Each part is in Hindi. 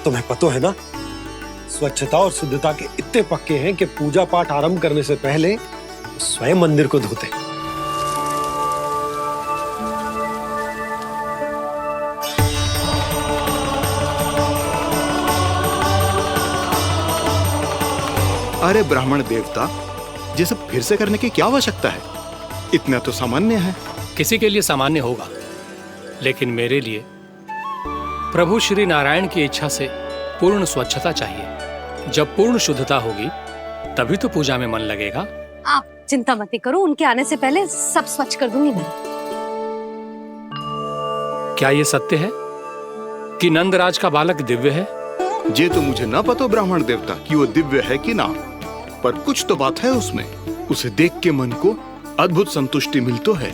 तुम्हें पता है ना, स्वच्छता और शुद्धता के इतने पक्के हैं कि पूजा पाठ आरंभ करने से पहले स्वयं मंदिर को धोते। अरे ब्राह्मण देवता, ये सब फिर से करने की क्या आवश्यकता है? इतना तो सामान्य है। किसी के लिए सामान्य होगा, लेकिन मेरे लिए प्रभु श्री नारायण की इच्छा से पूर्ण स्वच्छता चाहिए। जब पूर्ण शुद्धता होगी तभी तो पूजा में मन लगेगा। आप चिंता मत करो, उनके आने से पहले सब स्वच्छ कर दूंगी मैं। क्या ये सत्य है कि नंदराज का बालक दिव्य है? ये तो मुझे ना पता ब्राह्मण देवता कि वो दिव्य है कि ना, पर कुछ तो बात है उसमें। उसे देख के मन को अद्भुत संतुष्टि मिल तो है।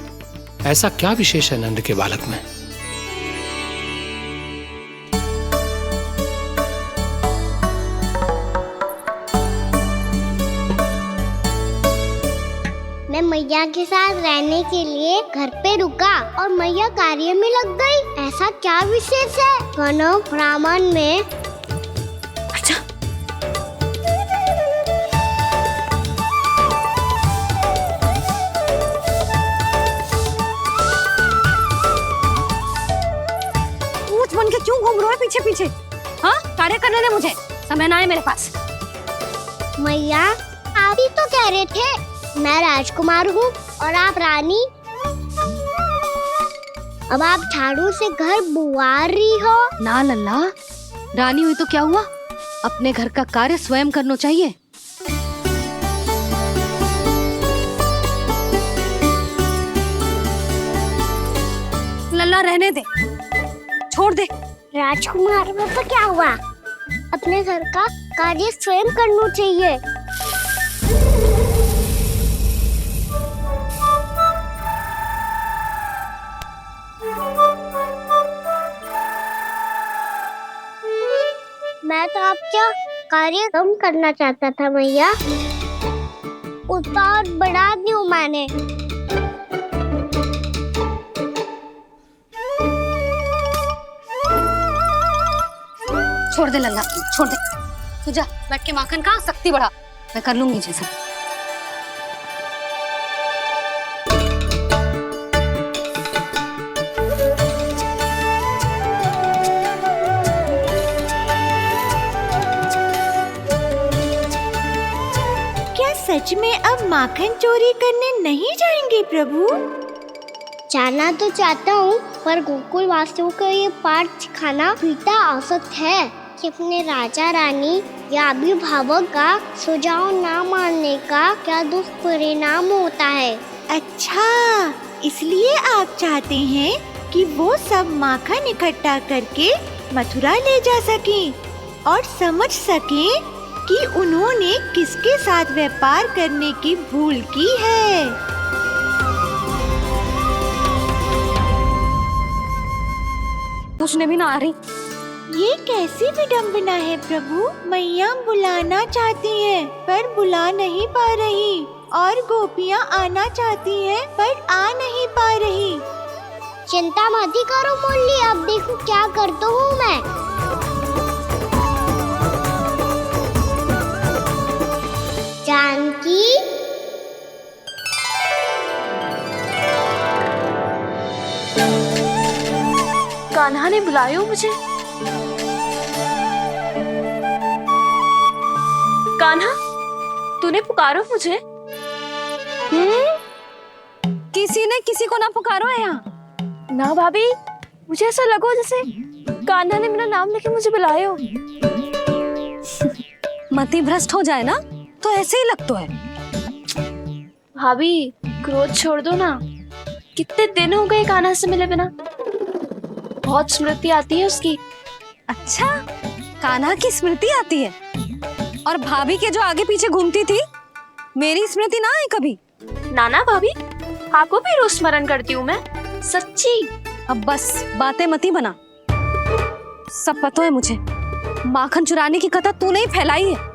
ऐसा क्या विशेष है नंद के बालक में? मैं मैया के साथ रहने के लिए घर पे रुका और मैया कार्य में लग गई। ऐसा क्या विशेष है दोनों ब्राह्मण में? अच्छा, ऊंच बन के क्यों घूम रहे हो पीछे पीछे? हाँ, कार्य करने दे मुझे, समय ना है मेरे पास। मैया, आप ही तो कह रहे थे मैं राजकुमार हूँ और आप रानी। अब आप झाड़ू से घर बुआर रही हो। ना लल्ला, रानी हुई तो क्या हुआ, अपने घर का कार्य स्वयं करना चाहिए। लल्ला रहने दे, छोड़ दे। राजकुमार में तो क्या हुआ, अपने घर का कार्य स्वयं करना चाहिए। मैं तो आपका कार्य कम करना चाहता था मैया, उसका और बढ़ा दूं मैंने। छोड़ दे लल्ला, छोड़ दे। तू जा बैठ के माखन खा, शक्ति बढ़ा, मैं कर लूंगी जैसा। सच में अब माखन चोरी करने नहीं जाएंगे प्रभु? जाना तो चाहता हूँ, पर गोकुल वासियों को ये पाठ सिखाना पिता औसत है कि अपने राजा रानी या अभिभावक का सुझाव ना मानने का क्या दुष्परिणाम होता है। अच्छा, इसलिए आप चाहते हैं कि वो सब माखन इकट्ठा करके मथुरा ले जा सकें और समझ सकें कि उन्होंने किसके साथ व्यापार करने की भूल की है। पूछने भी ना आ रही। ये कैसी विडंबना है प्रभु? मैया बुलाना चाहती हैं पर बुला नहीं पा रही, और गोपियाँ आना चाहती हैं पर आ नहीं पा रही। चिंता मत ही करो मुरली, अब देखो क्या करता हूँ मैं। जानकी, कान्हा ने बुलाया मुझे। कान्हा, तूने पुकारो मुझे? किसी ने किसी को ना पुकारो है यहाँ। ना भाभी, मुझे ऐसा लगो जैसे कान्हा ने मेरा नाम लेके मुझे बुलाया हो। मति भ्रष्ट हो जाए ना तो ऐसे ही लगता है। भाभी, क्रोध छोड़ दो ना। कितने दिन हो गए कान्हा से मिले बिना, बहुत स्मृति आती है उसकी। अच्छा, कान्हा की स्मृति आती है? और भाभी के जो आगे पीछे घूमती थी, मेरी स्मृति ना आई कभी? नाना भाभी, आपको भी रोज स्मरण करती हूँ मैं, सच्ची। अब बस बातें मती बना, सब पता है मुझे। माखन चुराने की कथा तूने ही फैलाई है।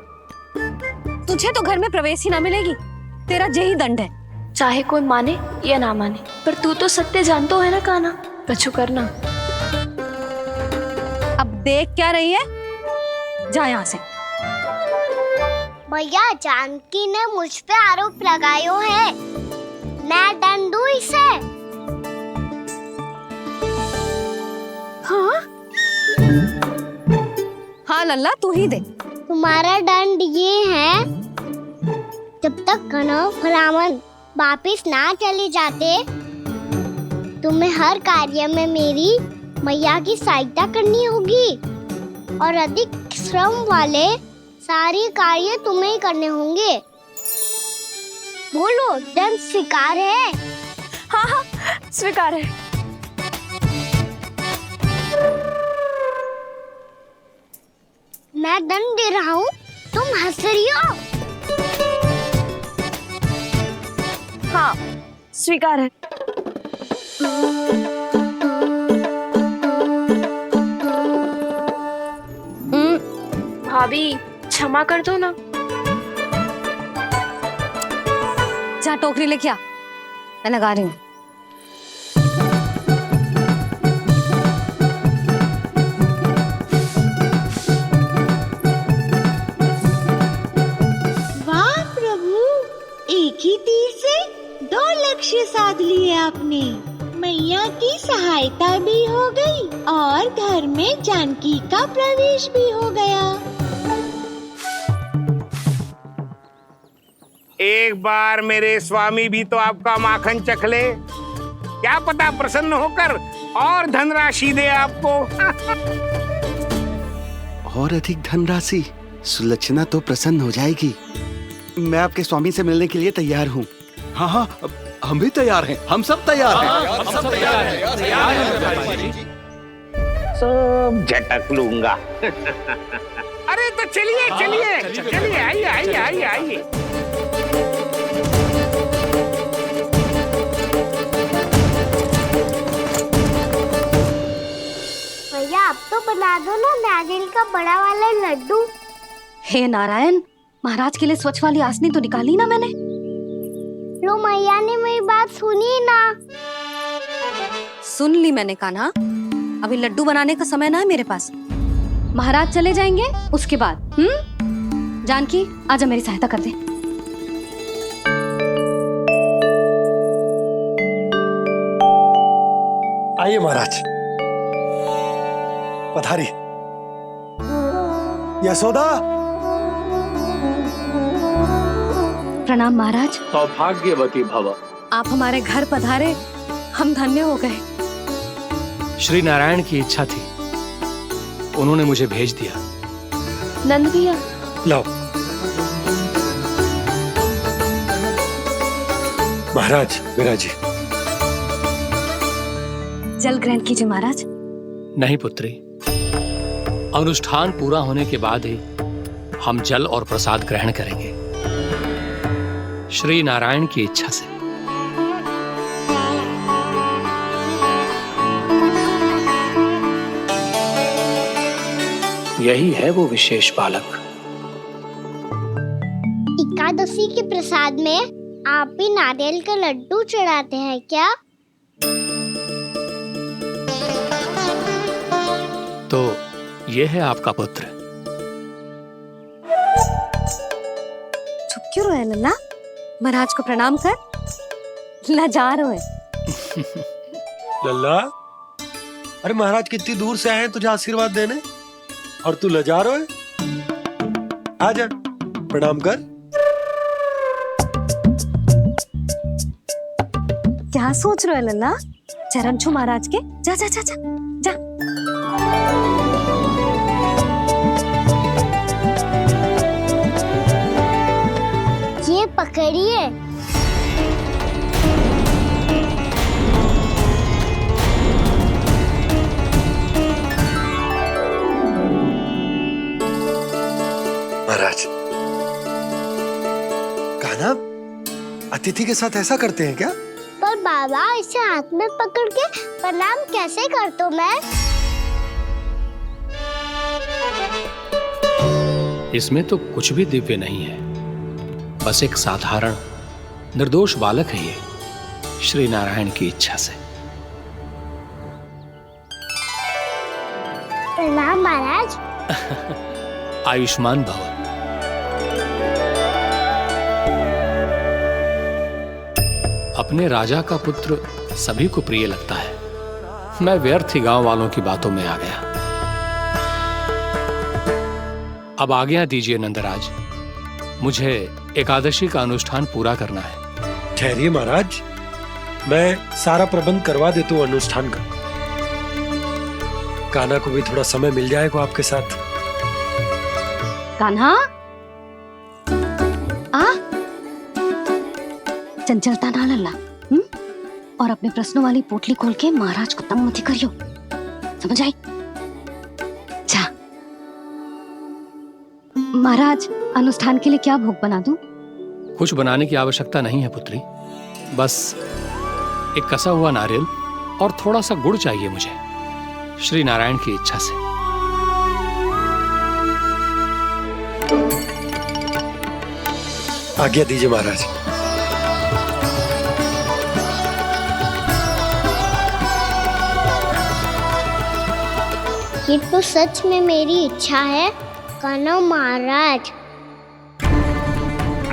तुझे तो घर में प्रवेश ही ना मिलेगी, तेरा यही दंड है। चाहे कोई माने या ना माने, पर तू तो सत्य जानतो है ना कान्हा, कछु करना। अब देख क्या रही है? जा यहाँ से। भैया जानकी ने मुझ पे आरोप लगायो है, मैं दंड दूं इसे। हाँ हाँ लल्ला तू ही दे। तुम्हारा दंड ये है, जब तक कनव ब्राह्मण वापिस ना चले जाते, तुम्हें हर कार्य में मेरी मैया की सहायता करनी होगी और अधिक श्रम वाले सारे कार्य तुम्हें ही करने होंगे। बोलो, दंड स्वीकार है? हाँ हाँ स्वीकार है। मैं दंड दे रहा हूँ, तुम हंस रही हो? हाँ स्वीकार है। भाभी क्षमा कर दो ना। जा टोकरी लेके आ, मैं लगा रही हूँ। वाह प्रभु, एक ही तीर से 2 लक्ष्य साध लिए आपने। मैया की सहायता भी हो गई और घर में जानकी का प्रवेश भी हो गया। एक बार मेरे स्वामी भी तो आपका माखन चख ले, क्या पता प्रसन्न होकर और धनराशि दे आपको। और अधिक धनराशि? सुलक्षणा तो प्रसन्न हो जाएगी। मैं आपके स्वामी से मिलने के लिए तैयार हूँ। हाँ हाँ, हम भी तैयार हैं, हम सब तैयार हैं। हम सब तैयार हैं। सब झटक लूंगा। अरे तो चलिए चलिए चलिए, आइए आइए आइए आइए। भैया अब तो बना दो ना नारियल का बड़ा वाला लड्डू। हे नारायण, महाराज के लिए स्वच्छ वाली आसनी तो निकाली ना मैंने। लो मैया ने मेरी बात सुनी ना। सुन ली मैंने कान्हा, अभी लड्डू बनाने का समय ना है मेरे पास। महाराज चले जाएंगे उसके बाद। जानकी आजा मेरी सहायता कर दे। आइए महाराज, पधारी। यशोदा। प्रणाम महाराज। सौभाग्यवती भव। आप हमारे घर पधारे, हम धन्य हो गए। श्री नारायण की इच्छा थी, उन्होंने मुझे भेज दिया। नंद भैया लाओ। महाराज विराजी। जल ग्रहण कीजिए महाराज। नहीं पुत्री, अनुष्ठान पूरा होने के बाद ही हम जल और प्रसाद ग्रहण करेंगे, श्री नारायण की इच्छा से। यही है वो विशेष बालक। एकादशी के प्रसाद में आप भी नारियल का लड्डू चढ़ाते हैं क्या? तो ये है आपका पुत्र। चुप क्यों रहे लल्ला? महाराज को प्रणाम कर। लाजार हो। लल्ला, अरे महाराज कितनी दूर से आए हैं तुझे आशीर्वाद देने, और तू लजार हो? आजा प्रणाम कर। क्या सोच रहे हो लल्ला? चरण छू महाराज के। जा जा जा जा जा। ये पकड़िए। महाराज, कान्हा अतिथि के साथ ऐसा करते हैं क्या? पर बाबा, इसे हाथ में पकड़ के प्रणाम कैसे करता हूँ मैं? इसमें तो कुछ भी दिव्य नहीं है, बस एक साधारण निर्दोष बालक है ये, श्री नारायण की इच्छा से। प्रणाम महाराज। आयुष्मान भव। अपने राजा का पुत्र सभी को प्रिय लगता है। मैं व्यर्थ ही गांव वालों की बातों में आ गया। अब आज्ञा दीजिए नंदराज, मुझे एकादशी का अनुष्ठान पूरा करना है। ठहरिए महाराज, मैं सारा प्रबंध करवा देता हूँ अनुष्ठान का। कान्हा को भी थोड़ा समय मिल जाएगा आपके साथ। कान्हा, आ चंचलता ना लल्ला, और अपने प्रश्नों वाली पोटली खोल के महाराज को तंग मत करियो, समझ आई? जा महाराज, अनुष्ठान के लिए क्या भोग बना दूं? कुछ बनाने की आवश्यकता नहीं है पुत्री, बस एक कसा हुआ नारियल और थोड़ा सा गुड़ चाहिए मुझे, श्री नारायण की इच्छा से। आज्ञा दीजिए महाराज। ये तो सच में मेरी इच्छा है कान्हा महाराज।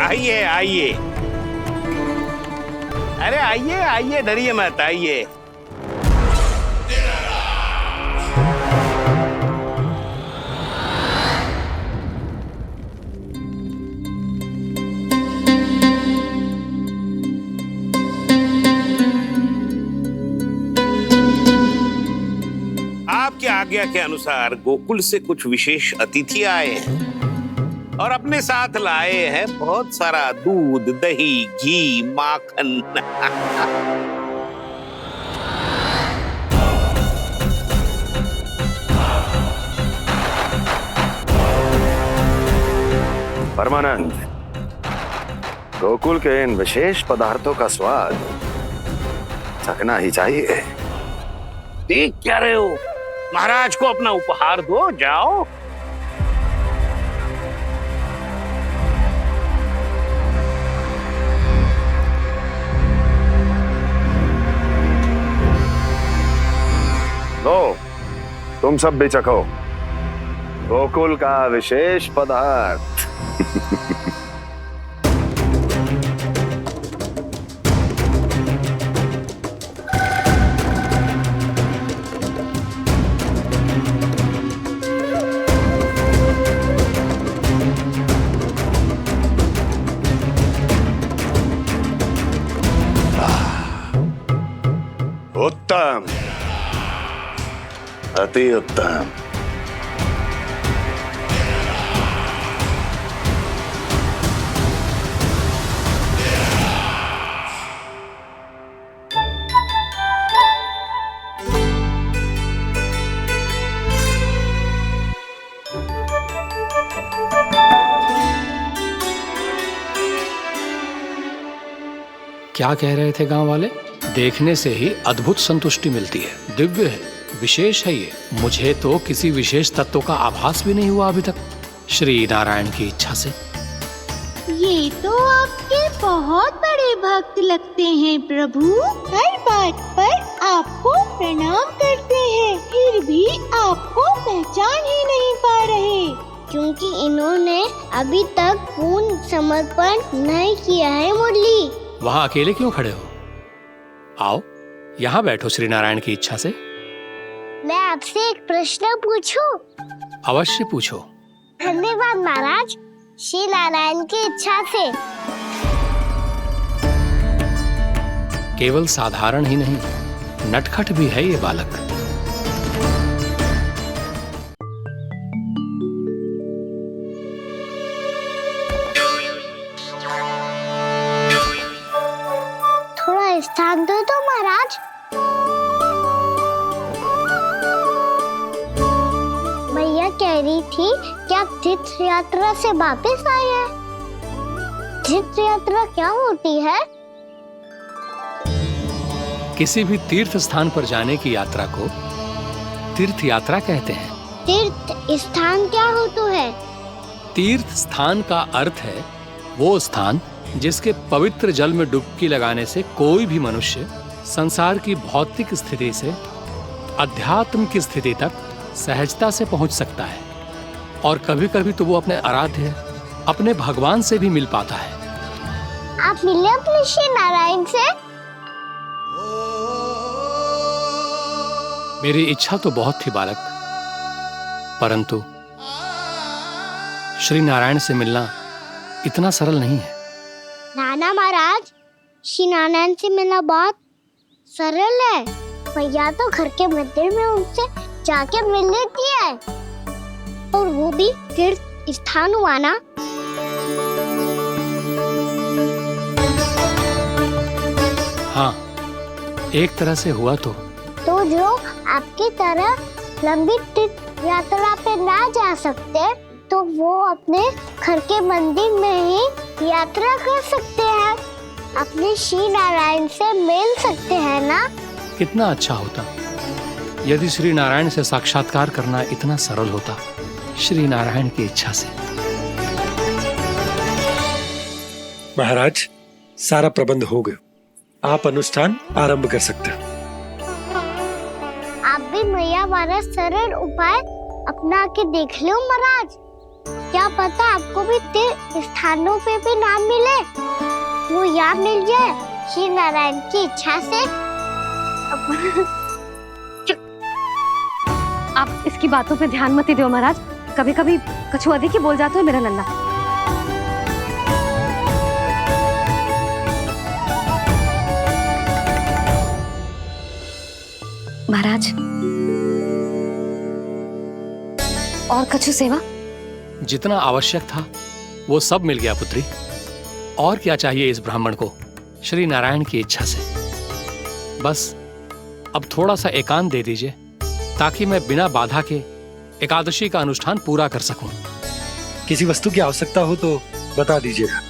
आइए आइए, अरे आइए आइए, डरिए मत, आइए। आपकी आज्ञा के अनुसार गोकुल से कुछ विशेष अतिथि आए हैं और अपने साथ लाए हैं बहुत सारा दूध, दही, घी, माखन। परमानंद, गोकुल के इन विशेष पदार्थों का स्वाद चखना ही चाहिए। देख क्या रहे हो? महाराज को अपना उपहार दो, जाओ। लो, तुम सब भी चखो गोकुल का विशेष पदार्थ। उत्तम, अति उत्तम। क्या कह रहे थे गांव वाले? देखने से ही अद्भुत संतुष्टि मिलती है, दिव्य है, विशेष है ये। मुझे तो किसी विशेष तत्व का आभास भी नहीं हुआ अभी तक, श्री नारायण की इच्छा से। ये तो आपके बहुत बड़े भक्त लगते हैं प्रभु। हर बात पर आपको प्रणाम करते हैं, फिर भी आपको पहचान ही नहीं पा रहे। क्योंकि इन्होंने अभी तक पूर्ण समर्पण नहीं किया है मुरली। वहां अकेले क्यों खड़े हो? आओ यहाँ बैठो श्री नारायण की इच्छा से। मैं आपसे एक प्रश्न पूछूं? अवश्य पूछो। धन्यवाद महाराज, श्री नारायण की इच्छा से। केवल साधारण ही नहीं, नटखट भी है ये बालक। थोड़ा स्थान दो तो महाराज। भैया कह रही थी कि आप तीर्थ यात्रा से वापस आए हैं। तीर्थ यात्रा क्या होती है? किसी भी तीर्थ स्थान पर जाने की यात्रा को तीर्थ यात्रा कहते हैं। तीर्थ स्थान क्या होता है? तीर्थ स्थान का अर्थ है वो स्थान जिसके पवित्र जल में डुबकी लगाने से कोई भी मनुष्य संसार की भौतिक स्थिति से अध्यात्म की स्थिति तक सहजता से पहुंच सकता है। और कभी कभी तो वो अपने आराध्य अपने भगवान से भी मिल पाता है। आप मिले अपने श्री नारायण से? मेरी इच्छा तो बहुत थी बालक, परंतु श्री नारायण से मिलना इतना सरल नहीं है। नाना महाराज, श्री नारायण से मिलना बहुत सरल है। भैया तो घर के मंदिर में उनसे जाके मिल लेती है, और वो भी तीर्थ स्थान हुआ ना। हाँ, एक तरह से हुआ तो जो आपकी तरह लंबी तीर्थ यात्रा पे ना जा सकते, तो वो अपने घर के मंदिर में ही यात्रा कर सकते हैं, अपने श्री नारायण से मिल सकते हैं ना। कितना अच्छा होता यदि श्री नारायण से साक्षात्कार करना इतना सरल होता, श्री नारायण की इच्छा से। महाराज, सारा प्रबंध हो गया, आप अनुष्ठान आरंभ कर सकते हैं। आप भी मैया वाला सरल उपाय अपना के देख लो महाराज। क्या पता आपको भी तीर्थ स्थानों पे भी नाम मिले, वो याद मिल जाए श्री नारायण की इच्छा से। आप इसकी बातों पे ध्यान मत दो महाराज, कभी कभी कछु अधिक ही बोल जाते हो मेरा नन्ना। महाराज, और कछु सेवा? जितना आवश्यक था वो सब मिल गया पुत्री। और क्या चाहिए इस ब्राह्मण को श्री नारायण की इच्छा से? बस अब थोड़ा सा एकांत दे दीजिए, ताकि मैं बिना बाधा के एकादशी का अनुष्ठान पूरा कर सकूं। किसी वस्तु की आवश्यकता हो तो बता दीजिएगा।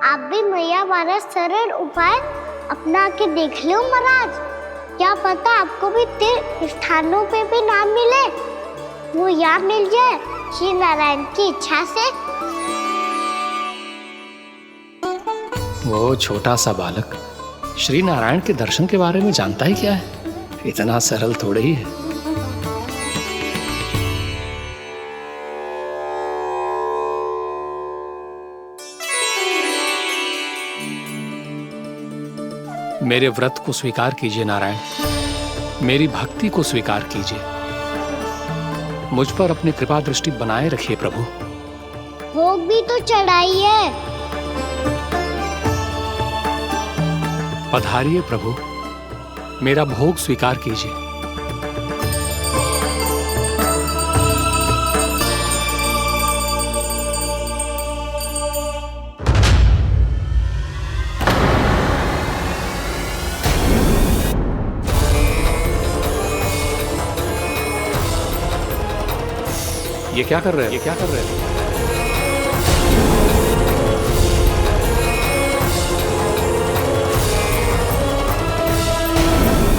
आप भी मैया वाला सरल उपाय अपना के देख लो महाराज। क्या पता आपको भी तीर्थ स्थानों पे भी नाम मिले, वो याद मिल जाए श्री नारायण की इच्छा से। वो छोटा सा बालक श्री नारायण के दर्शन के बारे में जानता ही क्या है? इतना सरल थोड़े ही है। मेरे व्रत को स्वीकार कीजिए नारायण, मेरी भक्ति को स्वीकार कीजिए, मुझ पर अपनी कृपा दृष्टि बनाए रखिए प्रभु। भोग भी तो चढ़ाइए। पधारिए प्रभु, मेरा भोग स्वीकार कीजिए। ये क्या कर रहे हैं? ये क्या कर रहे हैं?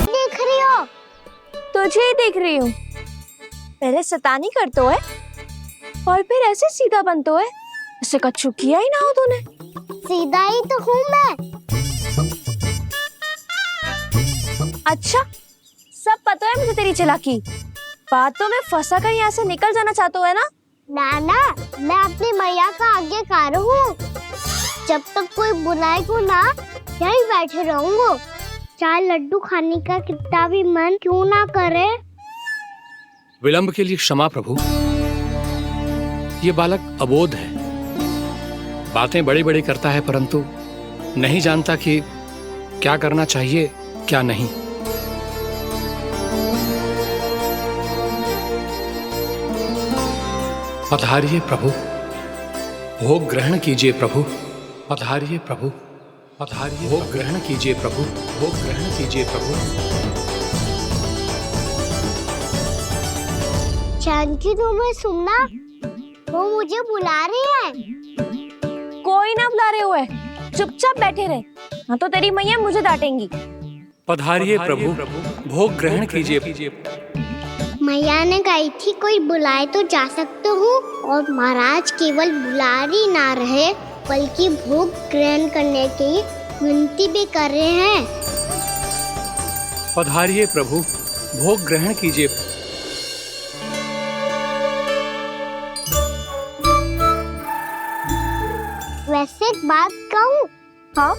देख रही हो? तुझे ही देख रही हूँ। पहले शैतानी करतो है और फिर ऐसे सीधा बनतो है, ऐसे कछु किया ही ना हो तूने। सीधा ही तो हूँ मैं। अच्छा, सब पता है मुझे तेरी चालाकी। बातों में फंसा कर यहाँ से निकल जाना चाहते हो है ना? नाना, मैं अपनी मैया का आज्ञाकार हूँ। जब तक कोई बुलाएगा ना, यहीं बैठे रहूंगा, चाहे लड्डू खाने का कितना भी मन क्यों ना करे। विलंब के लिए क्षमा प्रभु। ये बालक अबोध है, बातें बड़ी बड़ी करता है, परंतु नहीं जानता कि क्या करना चाहिए क्या नहीं। पधारिए प्रभु, भोग ग्रहण कीजिए प्रभु। पधारिए प्रभु, पधारिए, भोग ग्रहण कीजिए प्रभु, भोग ग्रहण कीजिए प्रभु। जानकी, तुम्हें सुनना, वो मुझे बुला रही है। कोई ना बुला रहे हुए, चुपचाप बैठे रहे। हाँ तो तेरी मैया मुझे डांटेंगी। पधारिए प्रभु, भोग ग्रहण कीजिए। मैया ने कही थी कोई बुलाए तो जा सकते हूँ, और महाराज केवल बुलारी ना रहे बल्कि भोग ग्रहण करने की विनती भी कर रहे हैं। पधारिए प्रभु, भोग ग्रहण कीजिए। वैसे एक बात कहूँ? हाँ?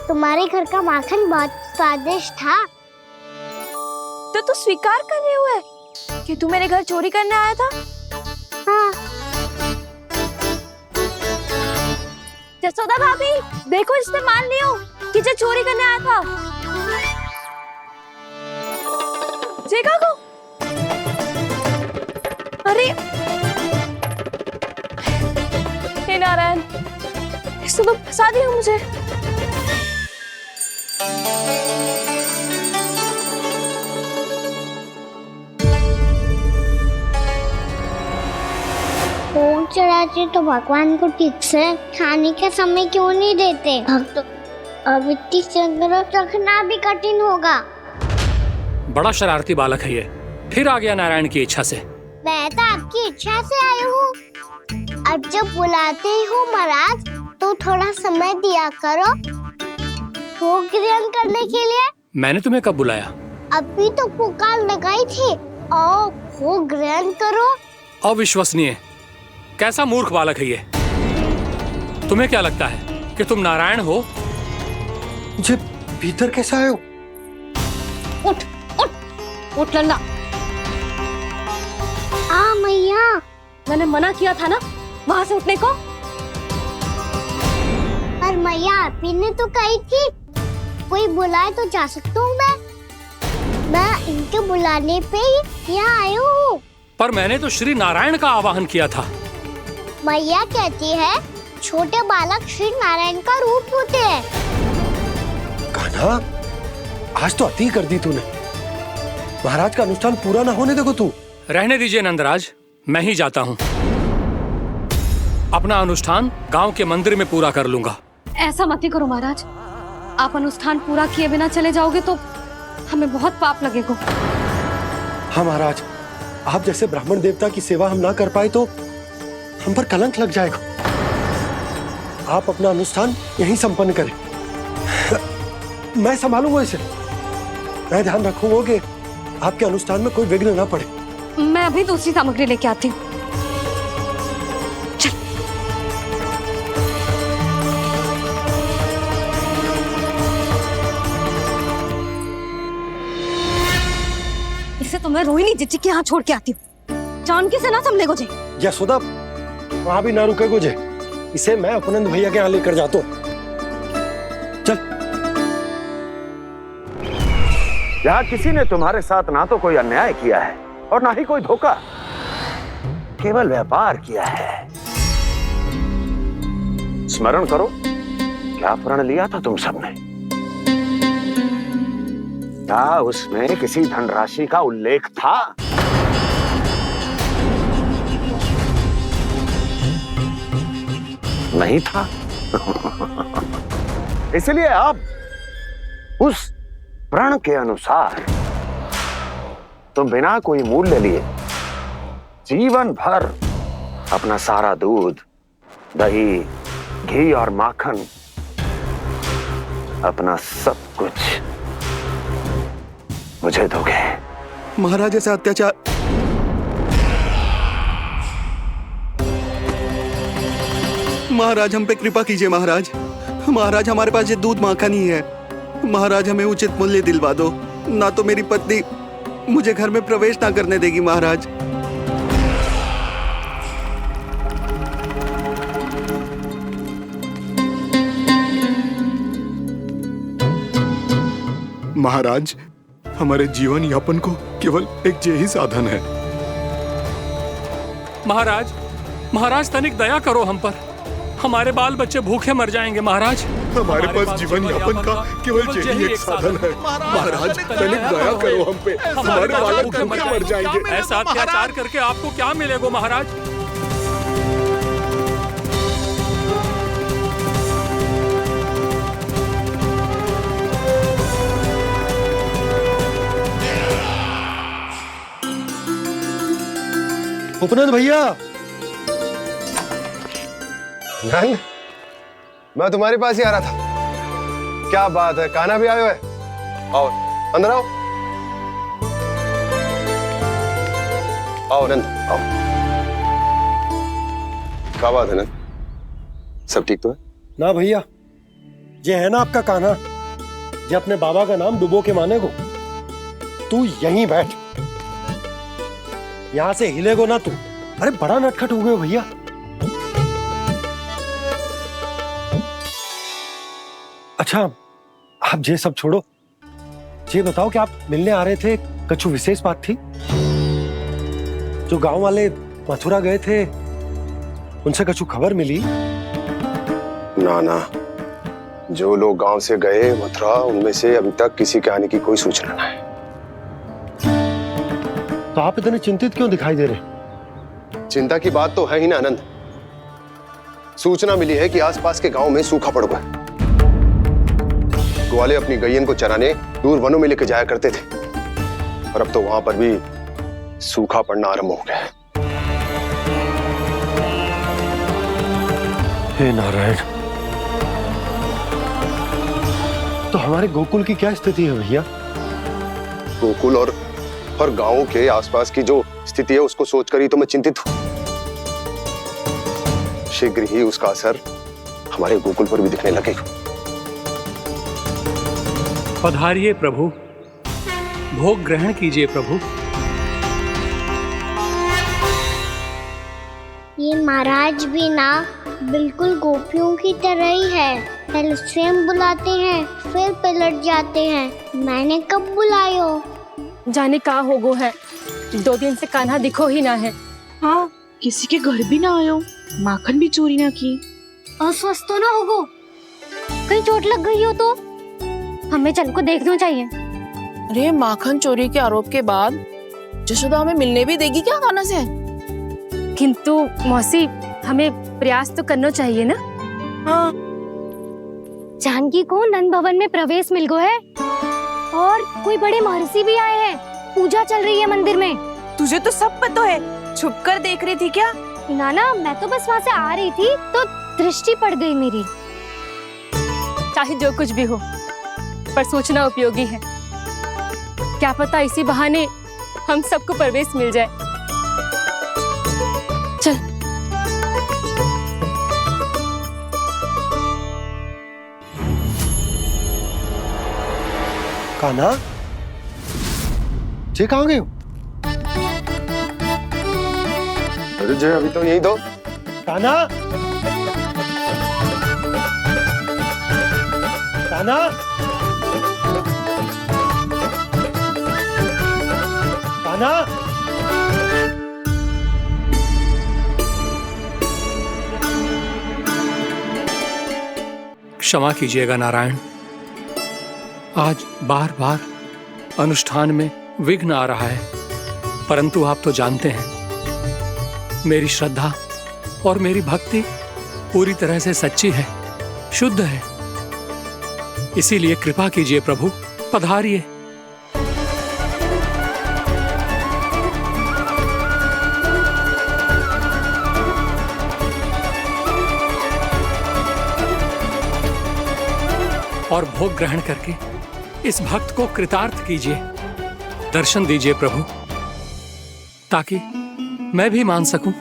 तुम्हारे घर का माखन बहुत स्वादिष्ट था। तो तू स्वीकार कर रहे हुए कि तू मेरे घर चोरी करने आया था? हाँ। जसोदा भाभी, देखो इसने मान लियो कि जो चोरी करने आया था। देखा को? अरे हे नारायण, इसने तो फंसा दिया मुझे। भोग चढ़ाते तो भगवान को ठीक से खाने का समय क्यों नहीं देते? भक्त अब इतनी संग्रह रखना भी कठिन होगा। बड़ा शरारती बालक है ये, फिर आ गया नारायण की इच्छा से। मैं तो आपकी इच्छा से आई हूँ। अब जब बुलाते ही हो महाराज तो थोड़ा समय दिया करो भोग ग्रहण करने के लिए। मैंने तुम्हें कब बुलाया? अभी तो पुकार लगाई थी, आओ भोग ग्रहण करो। अविश्वसनीय, कैसा मूर्ख बालक है ये। तुम्हें क्या लगता है कि तुम नारायण हो? मुझे भीतर कैसा आए हो? उठ उठ उठ लल्ला। मैया, मैंने मना किया था ना वहां से उठने को। पर मैया आपी ने तो कही थी कोई बुलाए तो जा सकता हूँ मैं इनके बुलाने पे ही यहाँ आई हूँ। पर मैंने तो श्री नारायण का आवाहन किया था। मैया कहती है छोटे बालक श्री नारायण का रूप होते हैं। कान्हा, आज तो अति कर दी तूने। महाराज का अनुष्ठान पूरा ना होने देखो तू। रहने दीजिए नंदराज, मैं ही जाता हूँ। अपना अनुष्ठान गांव के मंदिर में पूरा कर लूंगा। ऐसा मत ही करो महाराज, आप अनुष्ठान पूरा किए बिना चले जाओगे तो हमें बहुत पाप लगेगा। हाँ महाराज, आप जैसे ब्राह्मण देवता की सेवा हम ना कर पाए तो हम पर कलंक लग जाएगा। आप अपना अनुष्ठान यहीं संपन्न करें, मैं संभालूंगा इसे। मैं ध्यान रखूंगा कि आपके अनुष्ठान में कोई विघ्न ना पड़े। मैं अभी दूसरी सामग्री लेके आती हूँ। इसे तो मैं रोहिणी जीजी के यहाँ छोड़ के आती हूँ। जानकी से ना संभले गुजे। यशोदा, वहां भी ना रुके गुजे। इसे मैं अपनंद भैया के यहाँ लेकर जाता हूँ। चल। यहाँ किसी ने तुम्हारे साथ ना तो कोई अन्याय किया है और ना ही कोई धोखा, केवल व्यापार किया है। स्मरण करो, क्या प्रण लिया था तुम सबने? क्या उसमें किसी धनराशि का उल्लेख था? नहीं था। इसलिए अब उस प्रण के अनुसार तुम बिना कोई मूल्य लिए जीवन भर अपना सारा दूध, दही, घी और माखन, अपना सब कुछ मुझे दोगे। महाराज ऐसा अत्याचार। महाराज हम पे कृपा कीजिए। महाराज, महाराज हमारे पास ये दूध माखन ही है। महाराज हमें उचित मूल्य दिलवा दो, ना तो मेरी पत्नी मुझे घर में प्रवेश ना करने देगी। महाराज, महाराज, हमारे जीवन यापन को केवल एक यही साधन है। महाराज, महाराज तनिक दया करो हम पर। हमारे बाल बच्चे भूखे मर जाएंगे महाराज। हमारे पास जीवन यापन का केवल यही एक साधन है। महाराज तनिक दया करो हम पे, हमारे बालक भूखे मर जाएंगे। ऐसा अत्याचार करके आपको क्या मिलेगा महाराज? उपनंद भैया। नंद, मैं तुम्हारे पास ही आ रहा था। क्या बात है, कान्हा भी आयो है? आओ अंदर आओ। आओ नंद आओ। क्या बात है नंद, सब ठीक तो है? ना भैया, ये है ना आपका कान्हा, ये अपने बाबा का नाम डुबो के माने को। तू यहीं बैठ, यहां से हिलेगो ना तू। अरे बड़ा नटखट हो गए हो भैया। अच्छा आप ये सब छोड़ो, ये बताओ कि आप मिलने आ रहे थे, कछु विशेष बात थी? जो गांव वाले मथुरा गए थे उनसे कछु खबर मिली? ना ना, जो लोग गांव से गए मथुरा, उनमें से अभी तक किसी के आने की कोई सूचना नहीं। तो आप इतने चिंतित क्यों दिखाई दे रहे? चिंता की बात तो है ही ना आनंद। सूचना मिली है कि आसपास के गांव में सूखा पड़ गया। ग्वाले अपनी गैयन को चराने दूर वनों में लेकर जाया करते थे, और अब तो वहां पर भी सूखा पड़ना आरंभ हो गया है। हे नारायण, तो हमारे गोकुल की क्या स्थिति है भैया? गोकुल और गांवों के आसपास की जो स्थिति है उसको सोचकर ही तो मैं चिंतित हूं। शीघ्र ही उसका असर हमारे गोकुल पर भी दिखने लगेगा। पधारिए प्रभु, भोग ग्रहण कीजिए प्रभु। ये महाराज भी ना बिल्कुल गोपियों की तरह ही है। पहले स्वयं बुलाते हैं, फिर पलट जाते हैं। मैंने कब बुलायो? जाने का होगो है, 2 दिन से कान्हा दिखो ही ना है। हाँ, किसी के घर भी ना आयो, माखन भी चोरी ना की। अस्वस्थ तो ना होगो, कहीं चोट लग गई हो तो? हमें चल को देखना चाहिए। अरे माखन चोरी के आरोप के बाद जशोदा हमें मिलने भी देगी क्या कान्हा से? किंतु मौसी, हमें प्रयास तो करना चाहिए ना। हाँ। जानकी को नंद भवन में प्रवेश मिल गो है, और कोई बड़े महर्षि भी आए हैं। पूजा चल रही है मंदिर में। तुझे तो सब पता है, छुप कर देख रही थी क्या? ना, मैं तो बस वहाँ से आ रही थी तो दृष्टि पड़ गई मेरी। चाहे जो कुछ भी हो, पर सूचना उपयोगी है। क्या पता इसी बहाने हम सबको प्रवेश मिल जाए। चल। कान्हा, जे कहाँ गए हो? अरे जय, अभी तो यही दो। कान्हा, कान्हा, कान्हा। क्षमा कीजिएगा नारायण, आज बार बार अनुष्ठान में विघ्न आ रहा है, परंतु आप तो जानते हैं मेरी श्रद्धा और मेरी भक्ति पूरी तरह से सच्ची है, शुद्ध है। इसीलिए कृपा कीजिए प्रभु, पधारिए। और भोग ग्रहण करके इस भक्त को कृतार्थ कीजिए। दर्शन दीजिए प्रभु, ताकि मैं भी मान सकूं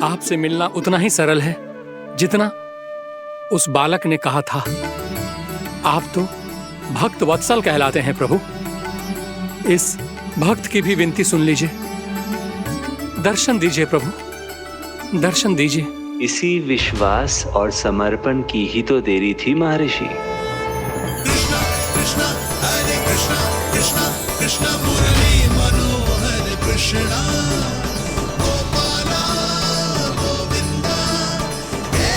आपसे मिलना उतना ही सरल है जितना उस बालक ने कहा था। आप तो भक्त वत्सल कहलाते हैं प्रभु। इस भक्त की भी विनती सुन लीजिए। दर्शन दीजिए प्रभु, दर्शन दीजिए। इसी विश्वास और समर्पण की ही तो देरी थी महर्षि। कृष्णा कृष्णा हरे कृष्णा, कृष्णा कृष्णा मुरली मनोहर कृष्णा, गोपाला गोविंदा हे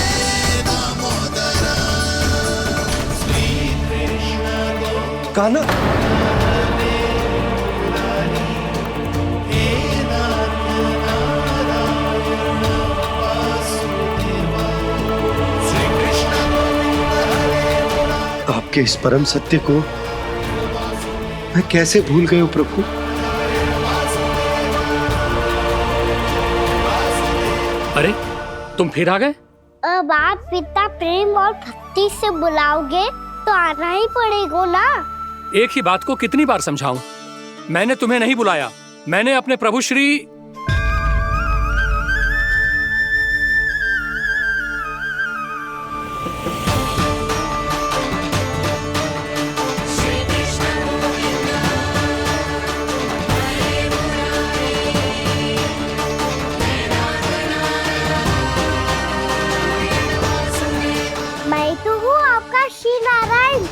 दामोदरा, श्री कृष्ण कान्हा, आपके इस परम सत्य को मैं कैसे भूल गया हूं प्रभु। अरे तुम फिर आ गए? अब आप इतना प्रेम और भक्ति से बुलाओगे तो आना ही पड़ेगा ना। एक ही बात को कितनी बार समझाऊं? मैंने तुम्हें नहीं बुलाया, मैंने अपने प्रभु श्री मैं तो हूँ आपका श्री नारायण।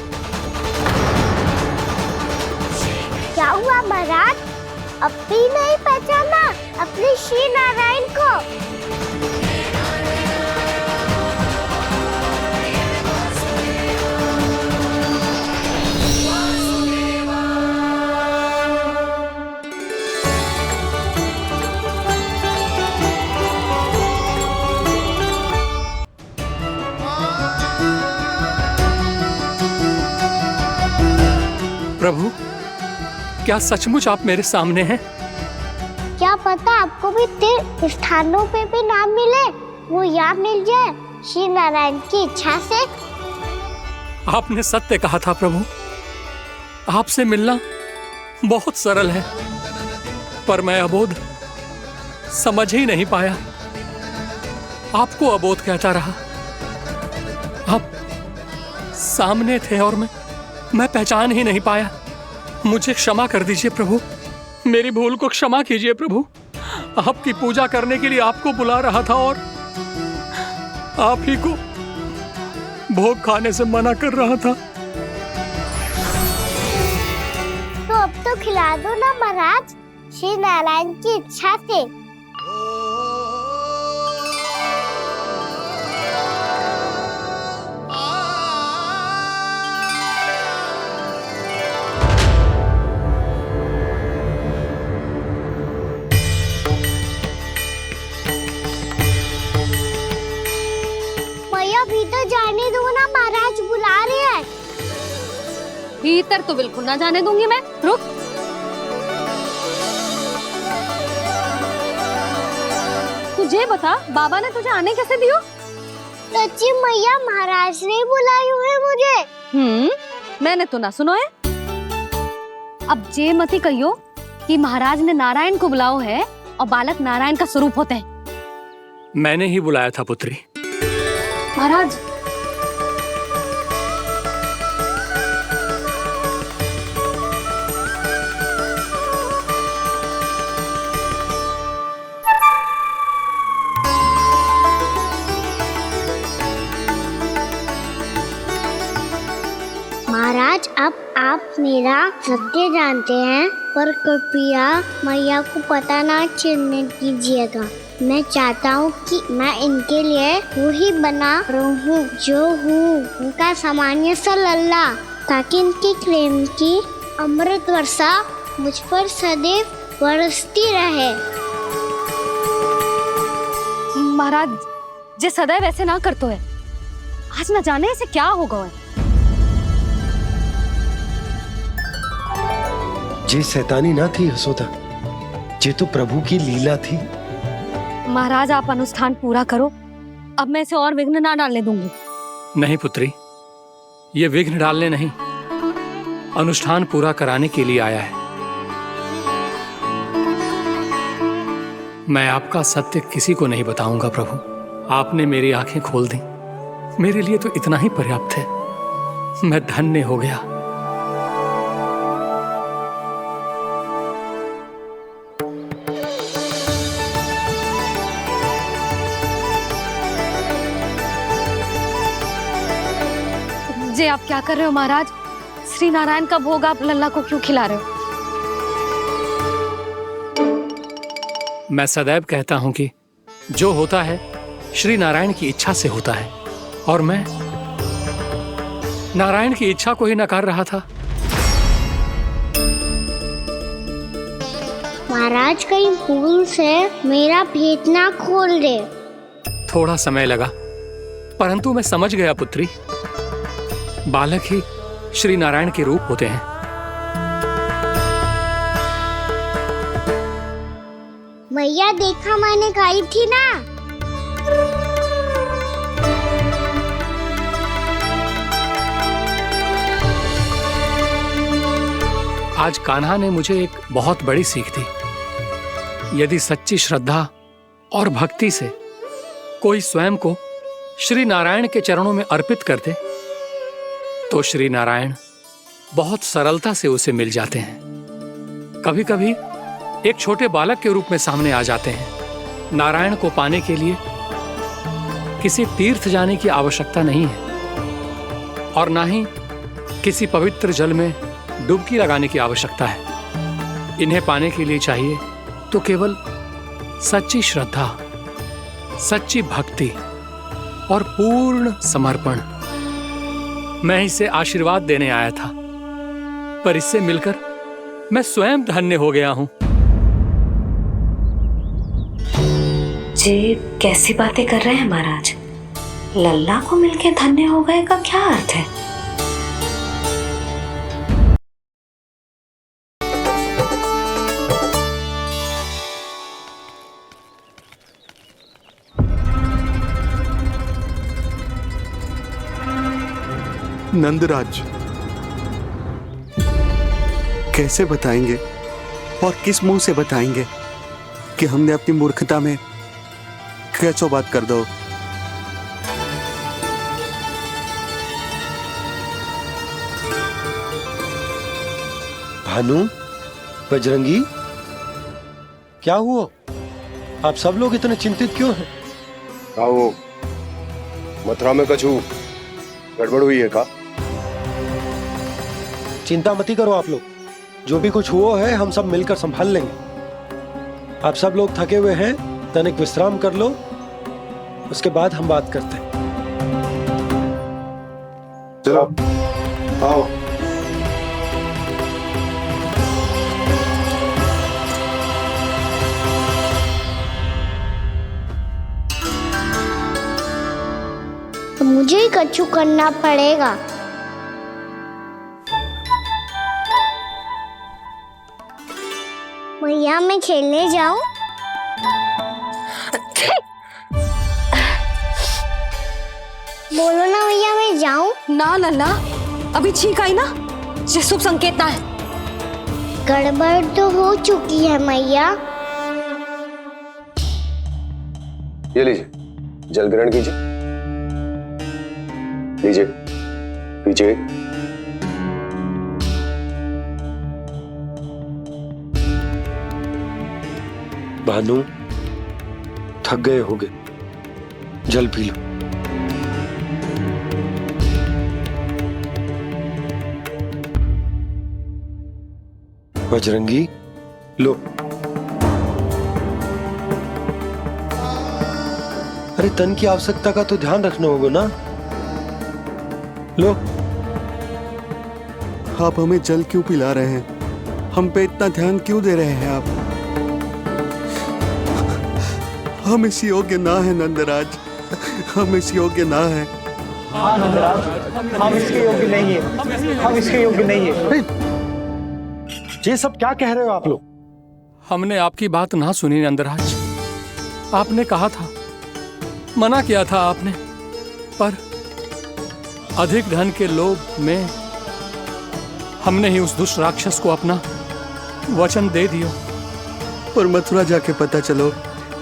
क्या हुआ महाराज, अब भी नहीं पहचाना अपने श्री नारायण को? प्रभु, क्या सचमुच आप मेरे सामने हैं? क्या पता आपको भी तीर्थ स्थानों पे भी नाम मिले, वो यहाँ मिल जाए श्री नारायण की इच्छा से। आपने सत्य कहा था प्रभु, आपसे मिलना बहुत सरल है, पर मैं अबोध समझ ही नहीं पाया। आपको अबोध कहता रहा। आप सामने थे और मैं पहचान ही नहीं पाया। मुझे क्षमा कर दीजिए प्रभु, मेरी भूल को क्षमा कीजिए प्रभु। आपकी पूजा करने के लिए आपको बुला रहा था और आप ही को भोग खाने से मना कर रहा था। तो अब तो खिला दो ना महाराज, श्री नारायण की इच्छा से। भीतर जाने दो ना, महाराज बुला रहे हैं। भीतर तो बिल्कुल ना जाने दूंगी मैं, रुक। तुझे बता, बाबा ने तुझे आने कैसे दियो? सच्ची मैया, महाराज ने बुलाई हुई मुझे। मैंने तो ना सुनो है। अब जे मती कहियो कि महाराज ने नारायण को बुलाओ है और बालक नारायण का स्वरूप होते हैं। मैंने ही बुलाया था पुत्री। महाराज, महाराज अब आप मेरा सत्य जानते हैं, पर कृपया मैया को पता ना चलने दीजिएगा। मैं चाहता हूँ कि मैं इनके लिए वही बना रहूँ जो हूँ, उनका सामान्य सा लल्ला, ताकि इनके प्रेम की अमृत वर्षा मुझ पर सदैव बरसती रहे। महाराज जे सदैव ऐसे ना करतो है, आज न जाने इसे क्या होगा है। जे शैतानी ना थी यशोदा, जे तो प्रभु की लीला थी। महाराज आप अनुष्ठान पूरा करो, अब मैं इसे और विघ्न ना डालने दूंगी। नहीं पुत्री, ये विघ्न डालने नहीं, अनुष्ठान पूरा कराने के लिए आया है। मैं आपका सत्य किसी को नहीं बताऊंगा प्रभु। आपने मेरी आंखें खोल दी, मेरे लिए तो इतना ही पर्याप्त है। मैं धन्य हो गया। जे आप क्या कर रहे हो महाराज? श्री नारायण का भोग आप लल्ला को क्यों खिला रहे हो? मैं सदैव कहता हूं कि जो होता है श्री नारायण की इच्छा से होता है, और मैं नारायण की इच्छा को ही नकार रहा था। महाराज कहीं भूल से मेरा भेद ना खोल दे। थोड़ा समय लगा, परंतु मैं समझ गया पुत्री। बालक ही श्री नारायण के रूप होते हैं। मैया देखा मैंने कही थी ना, आज कान्हा ने मुझे एक बहुत बड़ी सीख दी। यदि सच्ची श्रद्धा और भक्ति से कोई स्वयं को श्री नारायण के चरणों में अर्पित कर दे तो श्री नारायण बहुत सरलता से उसे मिल जाते हैं। कभी कभी एक छोटे बालक के रूप में सामने आ जाते हैं। नारायण को पाने के लिए किसी तीर्थ जाने की आवश्यकता नहीं है और ना ही किसी पवित्र जल में डुबकी लगाने की आवश्यकता है। इन्हें पाने के लिए चाहिए तो केवल सच्ची श्रद्धा, सच्ची भक्ति और पूर्ण समर्पण। मैं इसे आशीर्वाद देने आया था, पर इससे मिलकर मैं स्वयं धन्य हो गया हूं। जी कैसी बातें कर रहे हैं महाराज? लल्ला को मिलके धन्य हो गए का क्या अर्थ है? नंदराज, कैसे बताएंगे और किस मुंह से बताएंगे कि हमने अपनी मूर्खता में कैसो बात कर दो। भानु, बजरंगी, क्या हुआ? आप सब लोग इतने चिंतित क्यों हैं? आओ, मथुरा में कछु गड़बड़ हुई है का? चिंता मती करो आप लोग, जो भी कुछ हुआ है हम सब मिलकर संभाल लेंगे। आप सब लोग थके हुए हैं, तनिक विश्राम कर लो, उसके बाद हम बात करते हैं। चलो आओ। तो मुझे ही कछु करना पड़ेगा। भैया मैं खेलने जाऊं? बोलो ना भैया मैं जाऊं? ना लल्ला, अभी छींक आई ना, ये शुभ संकेत ना है। गड़बड़ तो हो चुकी है मैया। ये लीजिए, जल ग्रहण कीजिए। लीजिए, पीछे। भानु, थक गए होगे, जल पी लो। बजरंगी, लो। अरे तन की आवश्यकता का तो ध्यान रखना होगा ना। लो। आप हमें जल क्यों पिला रहे हैं? हम पे इतना ध्यान क्यों दे रहे हैं आप? हम इस योग्य ना है नंदराज, हम इस योग्य ना है। हाँ नंदराज, हम इसके योग्य नहीं है, हम इसके योग्य नहीं है। ये सब क्या कह रहे हो आप लोग? हमने आपकी बात ना सुनी नंदराज। आपने कहा था, मना किया था आपने, पर अधिक धन के लोभ में हमने ही उस दुष्ट राक्षस को अपना वचन दे दिया। पर मथुरा जाके पता चलो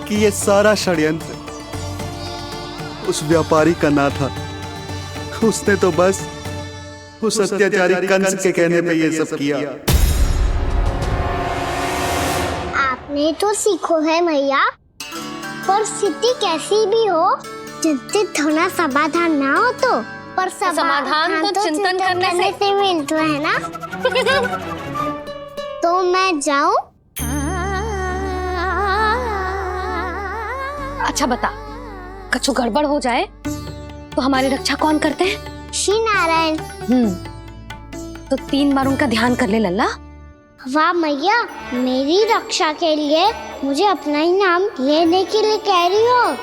कि ये सारा षड्यंत्र उस व्यापारी का ना था। उसने तो बस उस अत्याचारी कंस के कहने पे ये सब किया। आपने तो सीखो है भैया, पर स्थिति कैसी भी हो, चिंतित होना समाधान ना हो तो, पर समाधान तो चिंतन करने से मिलता है ना। तो मैं जाऊं? अच्छा बता, कछु गड़बड़ हो जाए तो हमारी रक्षा कौन करते हैं? श्री नारायण। तो 3 बार उनका ध्यान कर ले लल्ला। वाह मैया, मेरी रक्षा के लिए मुझे अपना ही नाम लेने के लिए कह रही हो?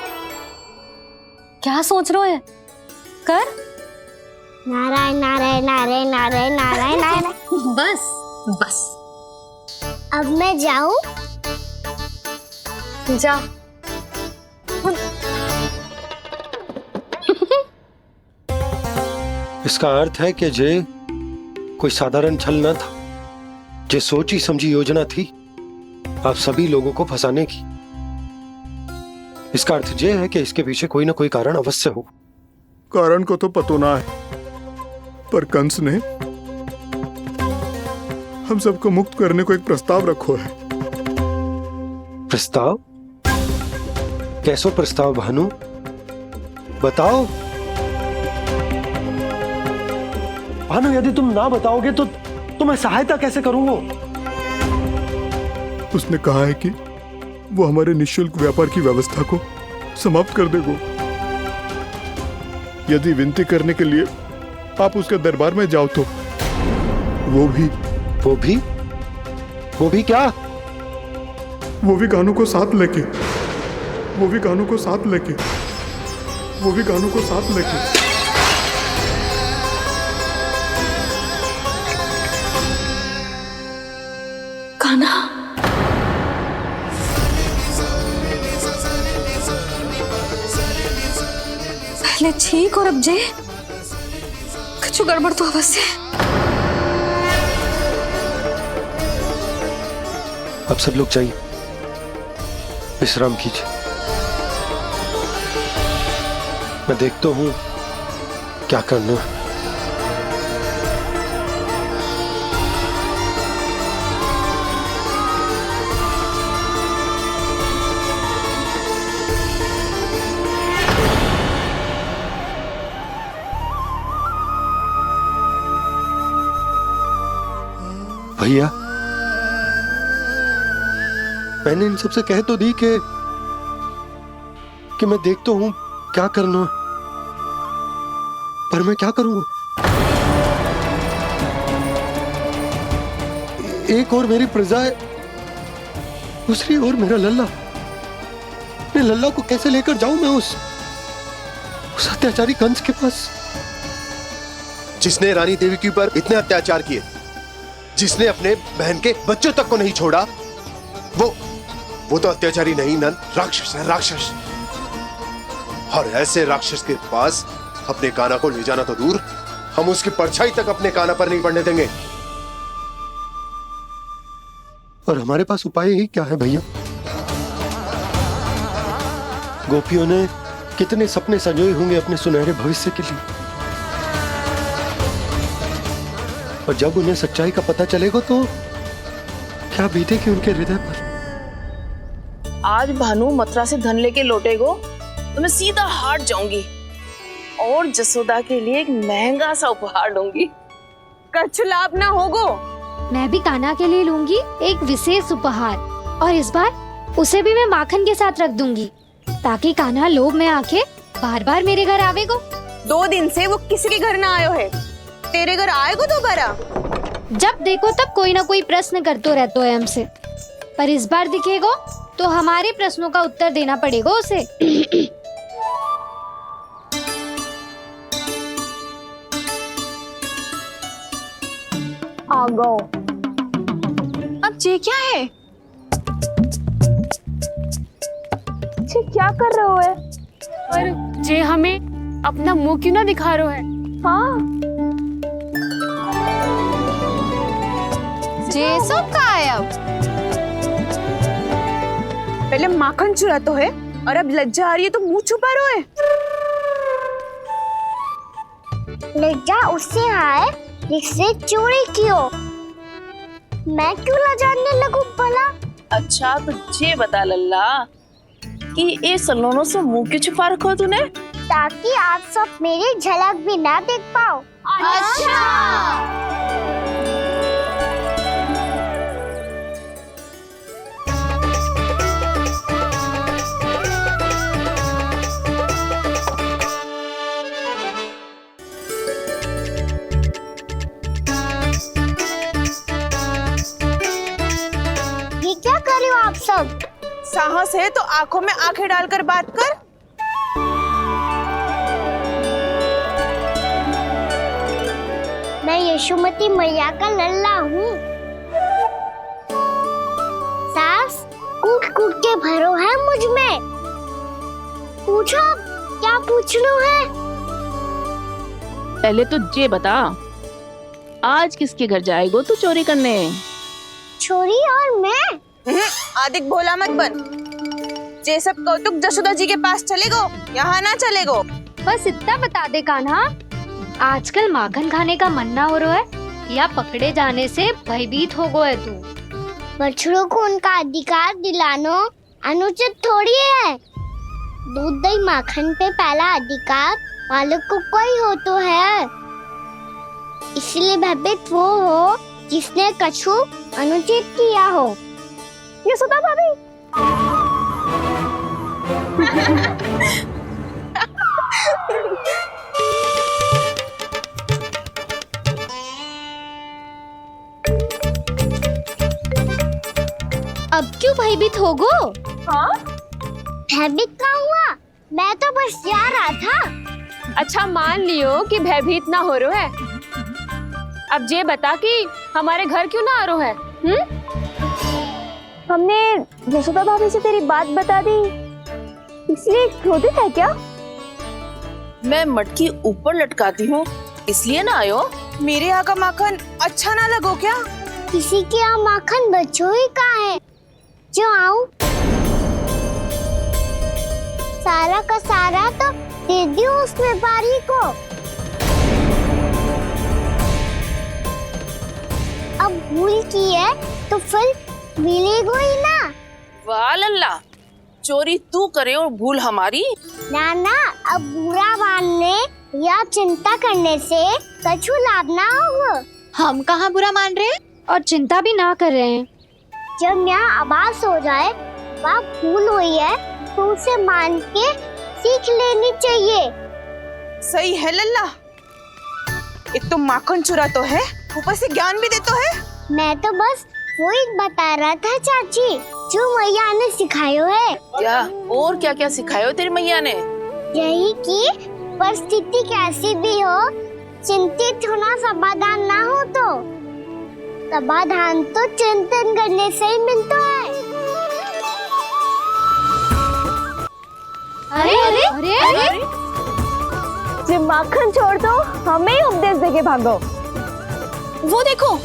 क्या सोच रहे हो? कर। नारायण नारायण नारायण नारायण नारायण नारायण। बस बस। अब मैं जाऊं? जा। इसका अर्थ है कि जे कोई साधारण छल न था, ये सोची समझी योजना थी आप सभी लोगों को फंसाने की। इसका अर्थ यह है कि इसके पीछे कोई ना कोई कारण अवश्य हो। कारण को तो पतो ना है, पर कंस ने हम सबको मुक्त करने को एक प्रस्ताव रखो है। प्रस्ताव? कैसो प्रस्ताव भानु, बताओ। भानु, यदि तुम ना बताओगे तो मैं सहायता कैसे करूंगा? उसने कहा है कि वो हमारे निःशुल्क व्यापार की व्यवस्था को समाप्त कर देगा यदि विनती करने के लिए आप उसके दरबार में जाओ तो। वो भी क्या? वो भी कानों को साथ लेके कान्हा, पहले ठीक और अब जे कुछ गड़बड़ तो अवश्य। अब सब लोग जाइए, विश्राम कीजिए। मैं देखता हूं क्या करना है। भैया, मैंने इन सबसे कह तो दी कि मैं देखता हूं क्या करना, पर मैं क्या करूंगा? एक और मेरी प्रजा है, दूसरी ओर मेरा लल्ला। मैं लल्ला को कैसे लेकर जाऊं मैं उस अत्याचारी कंस के पास? जिसने रानी देवी के ऊपर इतने अत्याचार किए, जिसने अपने बहन के बच्चों तक को नहीं छोड़ा, वो तो अत्याचारी नहीं नन, राक्षस है, राक्षस। और ऐसे राक्षस के पास अपने कान्हा को ले जाना तो दूर, हम उसकी परछाई तक अपने कान्हा पर नहीं पड़ने देंगे। और हमारे पास उपाय ही क्या है भैया? गोपियों ने कितने सपने संजोए होंगे अपने सुनहरे भविष्य के लिए, और जब उन्हें सच्चाई का पता चलेगा तो क्या बीतेगी उनके हृदय पर? आज भानु मथुरा से धन लेके लौटेगो तो मैं सीधा हाट जाऊंगी और जसोदा के लिए एक महंगा सा उपहार दूंगी। कछु लाभ ना होगो। मैं भी कान्हा के लिए लूंगी एक विशेष उपहार, और इस बार उसे भी मैं माखन के साथ रख दूंगी, ताकि कान्हा लोभ में आके बार बार मेरे घर आवेगो। 2 दिन से वो किसी के घर ना आयो है, तेरे घर आएगो दोबारा? जब देखो तब कोई ना कोई प्रश्न करते रहते हो हमसे, पर इस बार दिखेगो तो हमारे प्रश्नों का उत्तर देना पड़ेगा उसे। आ गो। अब ये क्या है? ये क्या कर रहे हो है? पर जे हमें अपना मुंह क्यों ना दिखा रहे है? हाँ, जे सब का है अब? पहले माखन चुरा तो है और अब लज्जा आ रही है तो मुंह छुपा रहे है। लज्जा उससे आए जिससे चोरी कियो। मैं क्यों लजाने लगूं भला? अच्छा तो ये बता लल्ला कि ये सलोनों से मुंह क्यों छुपा रखो तूने? ताकि आप सब मेरी झलक भी ना देख पाओ। अच्छा। ये क्या कर रहे हो आप सब? साहस है तो आंखों में आंखें डालकर बात कर। मैं यशोमती मैया का लल्ला हूँ। सास कूट कूट के भरो है मुझ में। पूछो क्या पूछना है? पहले तो ये बता, आज किसके घर जाएगो तू चोरी करने? छोरी और मैं। आदिक भोला मत बन। जे सब कौतुक जसोदा जी के पास चलेगो, यहाँ ना चलेगो। बस इतना बता दे कान्हा, आजकल माखन खाने का मन ना हो रहा है या पकड़े जाने से भयभीत हो गए तू? बछड़ों को उनका अधिकार दिलाना अनुचित थोड़ी है। दूध दही माखन पे पहला अधिकार मालिक को कोई हो तो है। इसलिए भयभीत वो हो जिसने कछु अनुचित किया हो। यशोदा भाभी। अब क्यों भयभीत हो गो? हाँ? भयभीत का हुआ? मैं तो बस जा रहा था। अच्छा मान लियो कि भयभीत ना हो रहा है। अब ये बता कि हमारे घर क्यों ना आ रहा है? हमने यशोदा भाभी से तेरी बात बता दी, इसलिए क्रोधित है क्या? मैं मटकी ऊपर लटकाती हूँ इसलिए ना आयो। मेरे यहाँ का माखन अच्छा ना लगो क्या? किसी के यहाँ माखन बच्चों ही कहाँ है जो आऊं? सारा का सारा तो दे दियो उस व्यापारी को। अब भूल की है तो फिर मिलेगो ही ना। वाह लल्ला, चोरी तू करे और भूल हमारी। ना ना, अब बुरा मानने या चिंता करने से कछु लाभ ना होगा। हम कहाँ बुरा मान रहे हैं और चिंता भी ना कर रहे हैं। जब यहाँ आभास हो जाए वह भूल हुई है तो उसे मान के सीख लेनी चाहिए। सही है लल्ला, एक तो माखन चुरा तो है, ऊपर से ज्ञान भी देता है। मैं तो बस वही बता रहा था चाची जो मैया ने सिखायो है। क्या और क्या क्या सिखायो तेरी मैया ने? यही कि परिस्थिति कैसी भी हो, चिंतित होना समाधान ना हो तो समाधान तो चिंतन करने से ही मिलता है। अरे अरे अरे, अरे? जे माखन छोड़ दो, हमें ही उपदेश देके भागो। वो देखो,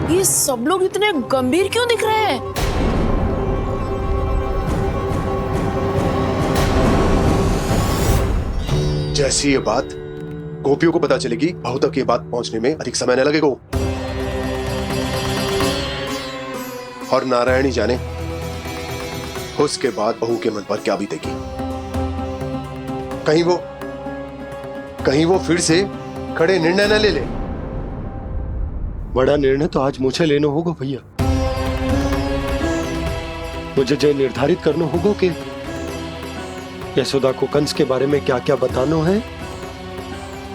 ये सब लोग इतने गंभीर क्यों दिख रहे हैं? जैसी ये बात गोपियों को पता चलेगी, बहू तक ये बात पहुंचने में अधिक समय न लगेगा। और नारायणी जाने उसके बाद बहू के मन पर क्या बीतेगी। कहीं वो फिर से खड़े निर्णय न ले ले। बड़ा निर्णय तो आज मुझे लेना होगा भैया। मुझे जो निर्धारित करना होगा कि यशोदा को कंस के बारे में क्या क्या बताना है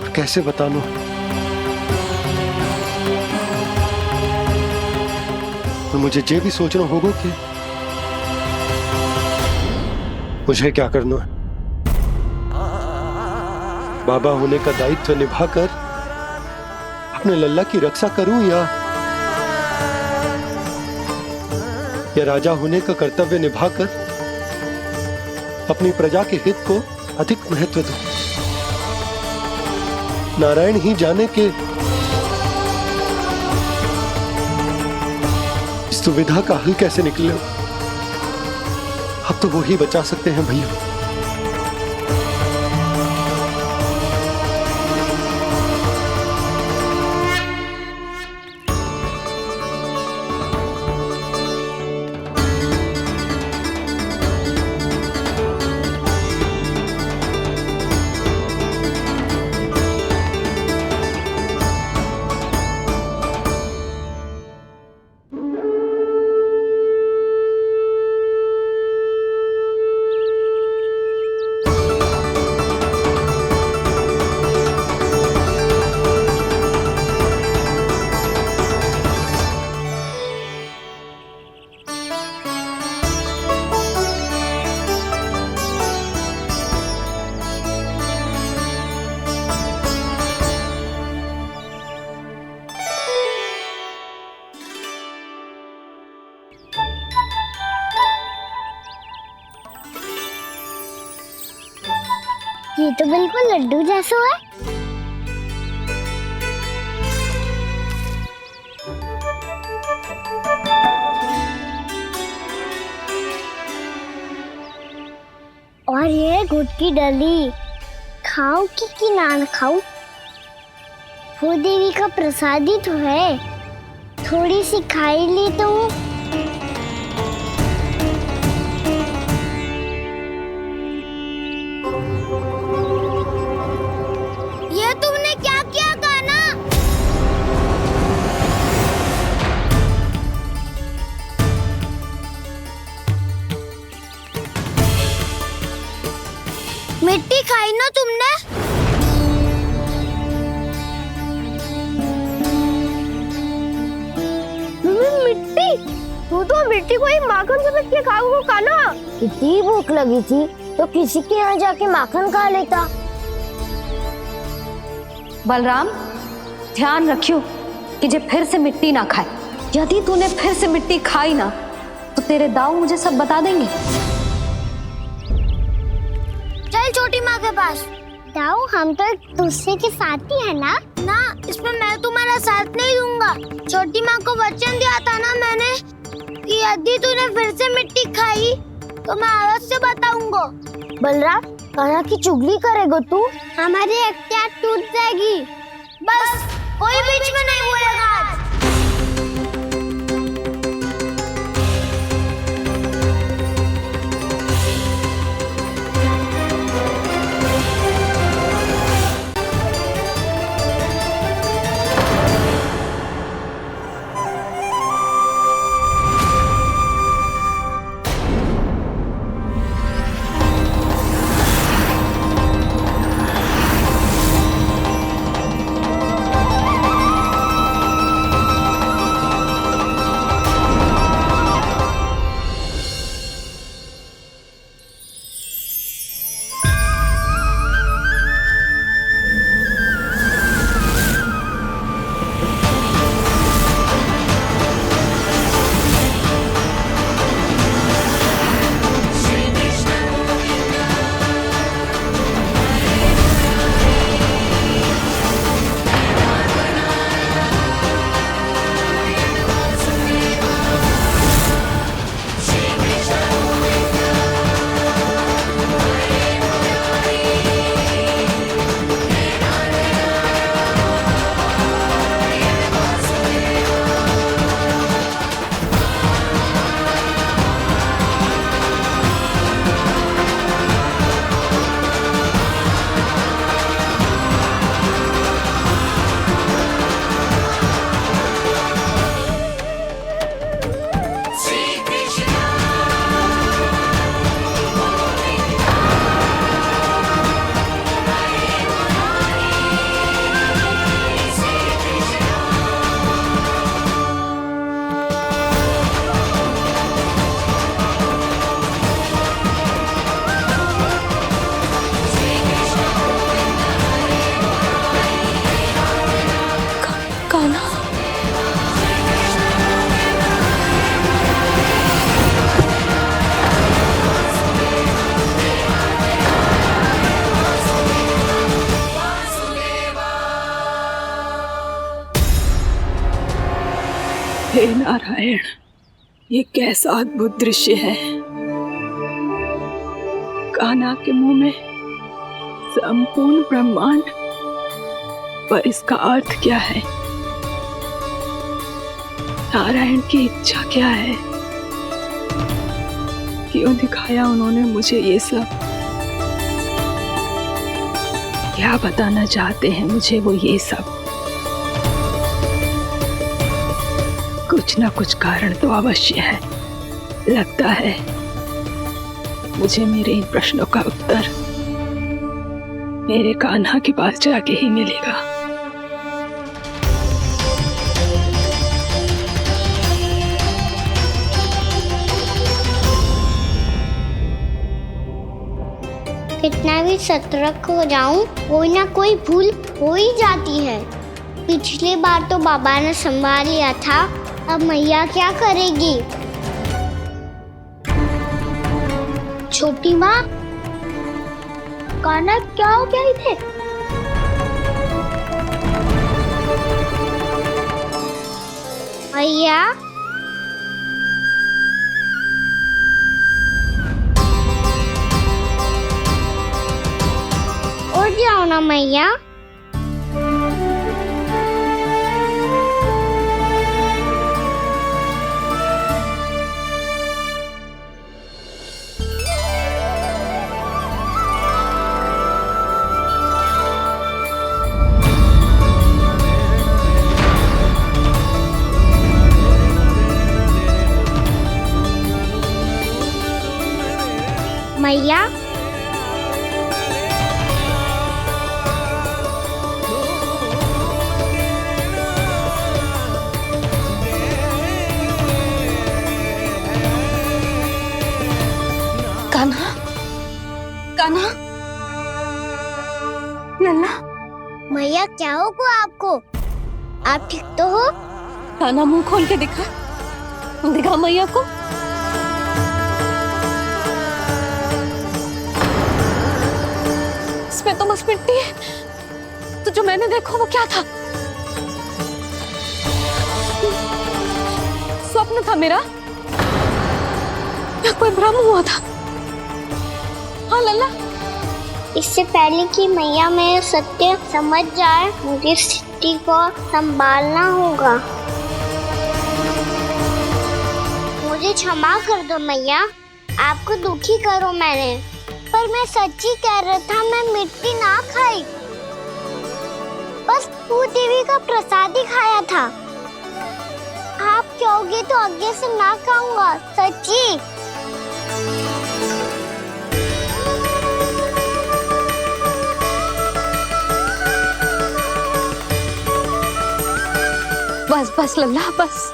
और कैसे बताना है। और मुझे ये भी सोचना होगा कि मुझे क्या करना है। बाबा होने का दायित्व निभाकर अपने लल्ला की रक्षा करूं या राजा होने का कर्तव्य निभाकर अपनी प्रजा के हित को अधिक महत्व दूं। नारायण ही जाने के इस दुविधा का हल कैसे निकले। अब तो वो ही बचा सकते हैं भैया। ये तो बिल्कुल लड्डू जैसा है। और ये गुड़ की डली खाऊं कि ना खाऊं? वो देवी का प्रसाद ही तो है, थोड़ी सी खाई ली तो। ये तुमने क्या किया कान्हा? मिट्टी खाई ना तुमने? मिट्टी? तू तो मिट्टी को ही माखन से पीट के खाओगे कान्हा। कितनी भूख लगी थी तो किसी के यहाँ जाके माखन खा लेता। बलराम, ध्यान रखियो कि जे फिर से मिट्टी ना खाए। यदि तूने फिर से मिट्टी खाई ना तो तेरे दाऊ मुझे सब बता देंगे। चल छोटी माँ के पास। दाऊ, हम तो एक दूसरे के साथी है ना? ना, इसमें मैं तुम्हारा साथ नहीं दूंगा। छोटी माँ को वचन दिया था ना मैंने कि यदि तूने फिर से मिट्टी खाई तो मैं अलग से बताऊंगा। बलराम, कान्हा की चुगली करेगा तू? हमारी अख्तियार टूट जाएगी। बस कोई बीच में नहीं बोलेगा आज। हे नारायण, ये कैसा अद्भुत दृश्य है। कान्हा के मुंह में संपूर्ण ब्रह्मांड, पर इसका अर्थ क्या है? नारायण की इच्छा क्या है? क्यों दिखाया उन्होंने मुझे ये सब? क्या बताना चाहते हैं मुझे वो ये सब? कुछ ना कुछ कारण तो अवश्य है। लगता है मुझे मेरे इन प्रश्नों का उत्तर मेरे कान्हा के पास जाके ही मिलेगा। कितना भी सतर्क हो जाऊं, कोई ना कोई भूल हो ही जाती है। पिछली बार तो बाबा ने संभाल लिया था, अब मैया क्या करेगी? छोटी माँ, कान्हा क्या हो गया इधर? मैया उठ जाओ ना मैया। मैया कान्हा, कान्हा, लल्ला। मैया क्या होगा आपको? आप ठीक तो हो? कान्हा मुंह खोल के दिखा, दिखा मैया को। इसमें तो बस मिट्टी है, तो जो मैंने देखा वो क्या था? स्वप्न था मेरा या कोई भ्रम हुआ था? हाँ लल्ला। इससे पहले कि मैया मेरे सत्य समझ जाए, मुझे स्थिति को संभालना होगा। मुझे क्षमा कर दो मैया, आपको दुखी करो मैंने, पर मैं सच्ची कह रहा था, मैं मिट्टी ना खाई, बस तू देवी का प्रसाद ही खाया था। आप कहोगे तो आगे से ना खाऊंगा, सच्ची। बस बस लल्ला बस।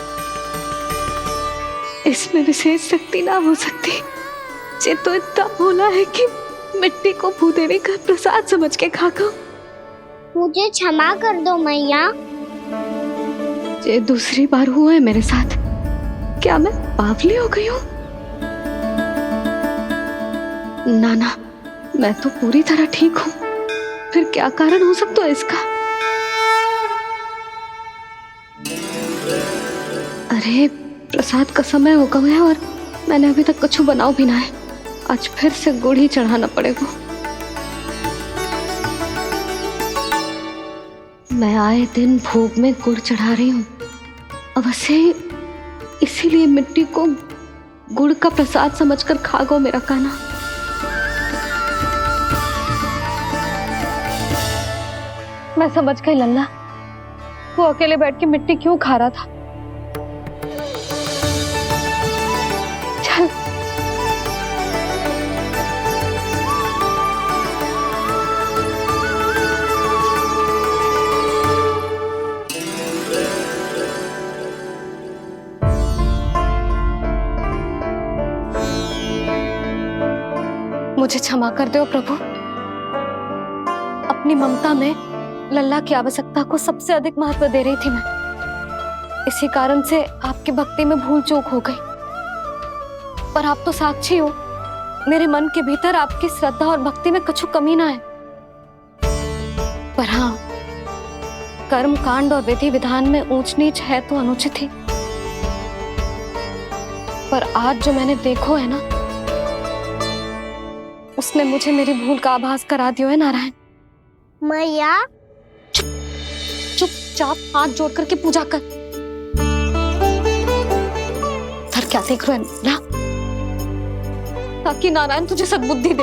इसमें विशेष शक्ति ना हो सकती। ये तो इतना भोला है कि मिट्टी को भूदेवी का प्रसाद समझ के खागा। मुझे क्षमा कर दो मैया। ये दूसरी बार हुआ है मेरे साथ। क्या मैं बावली हो गई हूँ? ना ना, मैं तो पूरी तरह ठीक हूँ। फिर क्या कारण हो सकता है इसका? अरे प्रसाद का समय हो गया है और मैंने अभी तक कुछ बनाओ भी ना है। आज फिर से गुड़ ही चढ़ाना पड़ेगा। मैं आए दिन भोग में गुड़ चढ़ा रही हूँ, अवश्य इसीलिए मिट्टी को गुड़ का प्रसाद समझकर खागो मेरा कान्हा। मैं समझ गई लल्ला, वो अकेले बैठ के मिट्टी क्यों खा रहा था। चल मुझे क्षमा कर दो प्रभु। अपनी ममता में लल्ला की आवश्यकता को सबसे अधिक महत्व दे रही थी मैं। इसी कारण से आपकी भक्ति में भूल चूक हो गई। पर आप तो साक्षी हो, मेरे मन के भीतर आपकी श्रद्धा और भक्ति में कछु कमी ना है। पर हाँ, कर्म कांड और विधि विधान में ऊंच नीच है तो अनुचित ही। पर आज जो मैंने देखो है ना, उसने मुझे मेरी भूल का आभास करा दियो है नारायण। मैया चुपचाप हाथ जोड़ करके पूजा कर। सर क्या देख रहे हैं ना? ताकि नारायण तुझे सद्बुद्धि दे।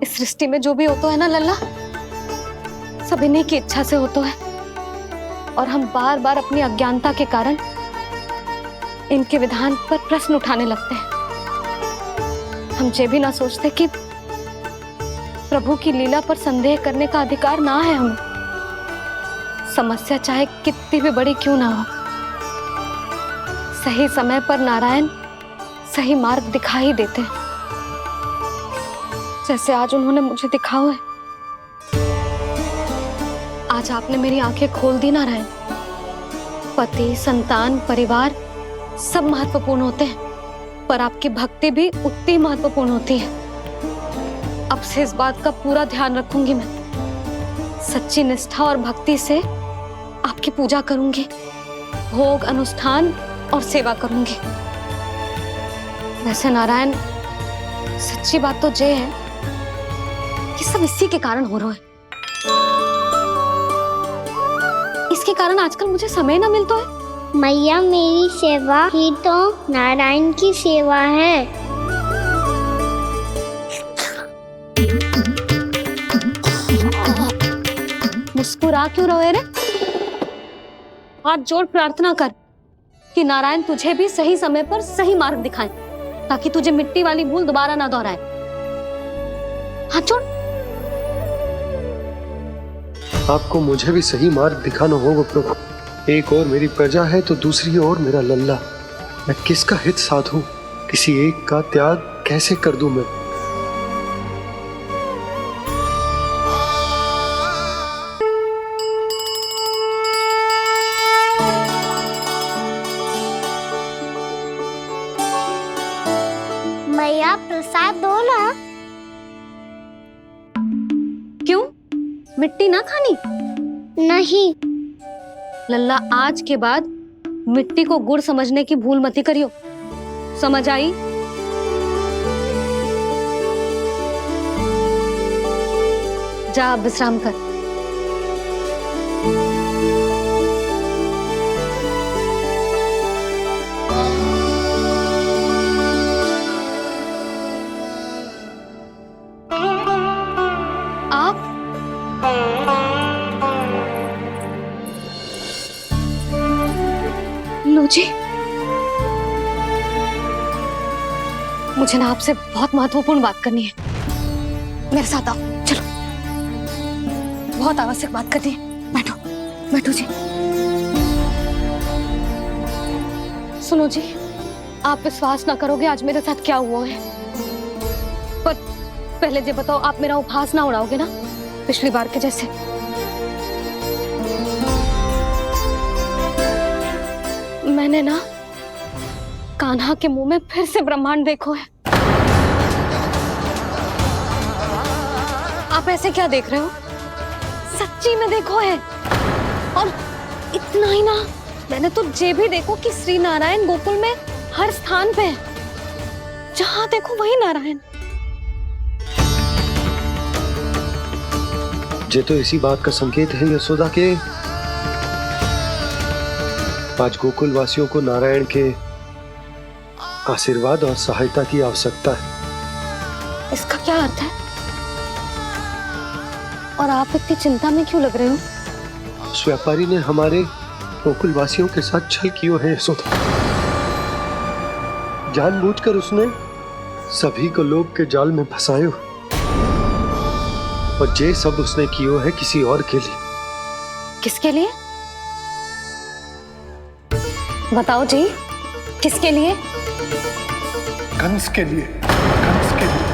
इस सृष्टि में जो भी होता है ना लल्ला, सब इन्हीं की इच्छा से होता है। और हम बार बार अपनी अज्ञानता के कारण इनके विधान पर प्रश्न उठाने लगते हैं। हम ये भी ना सोचते कि प्रभु की लीला पर संदेह करने का अधिकार ना है हमें। समस्या चाहे कितनी भी बड़ी क्यों ना हो, सही समय पर नारायण सही मार्ग दिखा ही देते हैं, जैसे आज उन्होंने मुझे दिखाओ है। आज आपने मेरी आंखें खोल दी नारायण। पति, संतान, परिवार सब महत्वपूर्ण होते हैं, पर आपकी भक्ति भी उतनी महत्वपूर्ण होती है। अब से इस बात का पूरा ध्यान रखूंगी मैं। सच्ची निष्ठा और भक्ति से आपकी पूजा करूंगी, भोग अनुष्ठान और सेवा करूंगी। वैसे नारायण, सच्ची बात तो ये है कि सब इसी के कारण हो रहा है। इसके कारण आजकल मुझे समय ना मिलता है। मैया, मेरी सेवा ही तो नारायण की सेवा है। मुस्कुरा क्यों रहे रे? हाथ जोड़ प्रार्थना कर कि नारायण तुझे भी सही समय पर सही मार्ग दिखाएं, ताकि तुझे मिट्टी वाली भूल दोबारा ना दोहराए। हाथ जोड़। आपको मुझे भी सही मार्ग दिखाना होगा प्रभु। एक और मेरी प्रजा है तो दूसरी ओर मेरा लल्ला। मैं किसका हित साधूं? किसी एक का त्याग कैसे कर दूं मैं? मैया, प्रसाद दो ना। क्यों? मिट्टी ना खानी? नहीं। लल्ला, आज के बाद मिट्टी को गुड़ समझने की भूल मत करियो। समझ आई? जा अब विश्राम कर। लो जी, मुझे ना आपसे बहुत महत्वपूर्ण बात करनी है। मेरे साथ आओ, चलो। बहुत आवश्यक बात करनी है। बैठो, बैठो जी। सुनो जी, आप विश्वास ना करोगे आज मेरे साथ क्या हुआ है। पर पहले ये बताओ, आप मेरा उपहास ना उड़ाओगे ना, पिछली बार के जैसे? मैंने ना कान्हा के मुंह में फिर से ब्रह्मांड देखो है। आप ऐसे क्या देख रहे हो? सच्ची में देखो है। और इतना ही ना, मैंने तो ये भी देखो कि श्री नारायण गोकुल में हर स्थान पे है। जहां देखो वही नारायण। ये तो इसी बात का संकेत है यशोदा के आज गोकुल वासियों को नारायण के आशीर्वाद और सहायता की आवश्यकता है। इसका क्या अर्थ है? और आप इतनी चिंता में क्यों लग रहे हो? उस व्यापारी ने हमारे गोकुल वासियों के साथ छल किया है यशोदा। जानबूझकर उसने सभी को लोभ के जाल में फंसायो, और ये सब उसने किया है किसी और के लिए। किसके लिए? बताओ जी, किसके लिए? कंस के लिए। कंस के लिए।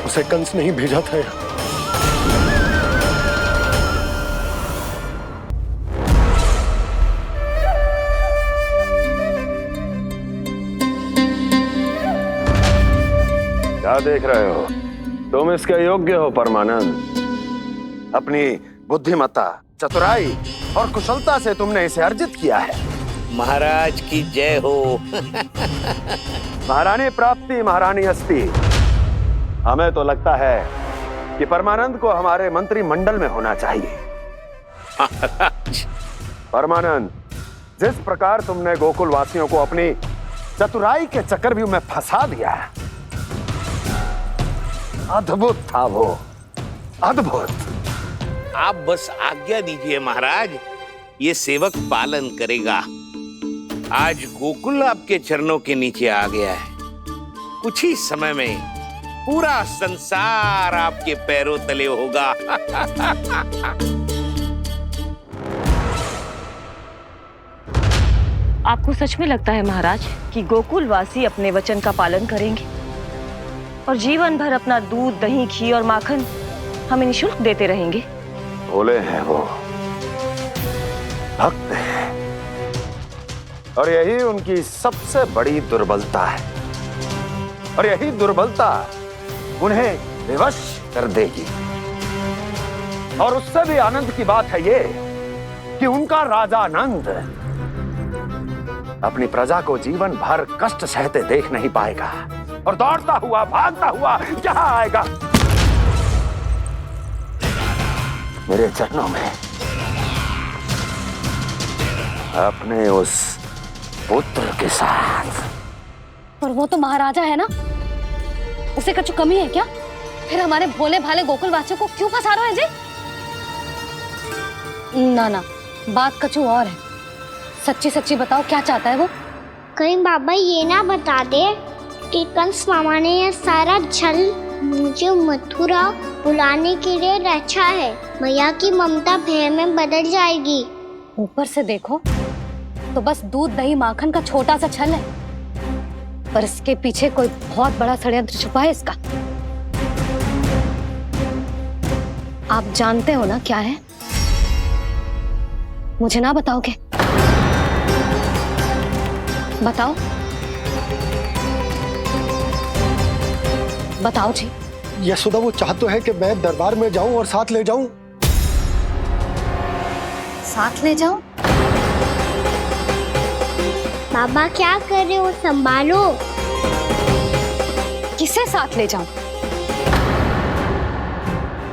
उसे कंस नहीं भेजा था यहाँ। क्या देख रहे हो? तुम इसके योग्य हो परमानंद। अपनी बुद्धिमत्ता, चतुराई और कुशलता से तुमने इसे अर्जित किया है। महाराज की जय हो। महारानी प्राप्ति महारानी अस्ति। हमें तो लगता है कि परमानंद को हमारे मंत्रिमंडल में होना चाहिए। परमानंद, जिस प्रकार तुमने गोकुल वासियों को अपनी चतुराई के चक्रव्यूह में फंसा दिया, अद्भुत था वो, अद्भुत। आप बस आज्ञा दीजिए महाराज, ये सेवक पालन करेगा। आज गोकुल आपके चरणों के नीचे आ गया है। कुछ ही समय में पूरा संसार आपके पैरों तले होगा। आपको सच में लगता है महाराज कि गोकुल वासी अपने वचन का पालन करेंगे और जीवन भर अपना दूध, दही, घी और माखन हमें निःशुल्क देते रहेंगे? भोले हैं वो, भक्त हैं, और यही उनकी सबसे बड़ी दुर्बलता है। और यही दुर्बलता उन्हें विवश कर देगी। और उससे भी आनंद की बात है ये कि उनका राजा नंद अपनी प्रजा को जीवन भर कष्ट सहते देख नहीं पाएगा और दौड़ता हुआ भागता हुआ यहाँ आएगा मेरे चरणों में अपने उस पुत्र के साथ। पर वो तो महाराजा है ना, उसे कुछ कमी है क्या? फिर हमारे भोले भाले गोकुल वासियों को क्यों फंसा रहे हैं जी? ना ना, बात कछु और है। सच्ची सच्ची बताओ, क्या चाहता है वो? कहीं बाबा ये ना बता दे कि कंस मामा ने यह सारा छल मुझे मथुरा बुलाने के लिए रचा है। मैया की ममता भय में बदल जाएगी। ऊपर से देखो तो बस दूध दही माखन का छोटा सा छल है, पर इसके पीछे कोई बहुत बड़ा षड्यंत्र छुपा है इसका। आप जानते हो ना क्या है? मुझे ना बताओगे? बताओ बताओ जी। यशोदा वो चाह तो है कि मैं दरबार में जाऊं और साथ ले जाऊं। साथ ले जाऊं? बाबा क्या कर रहे हो, संभालो। किसे साथ ले जाऊं?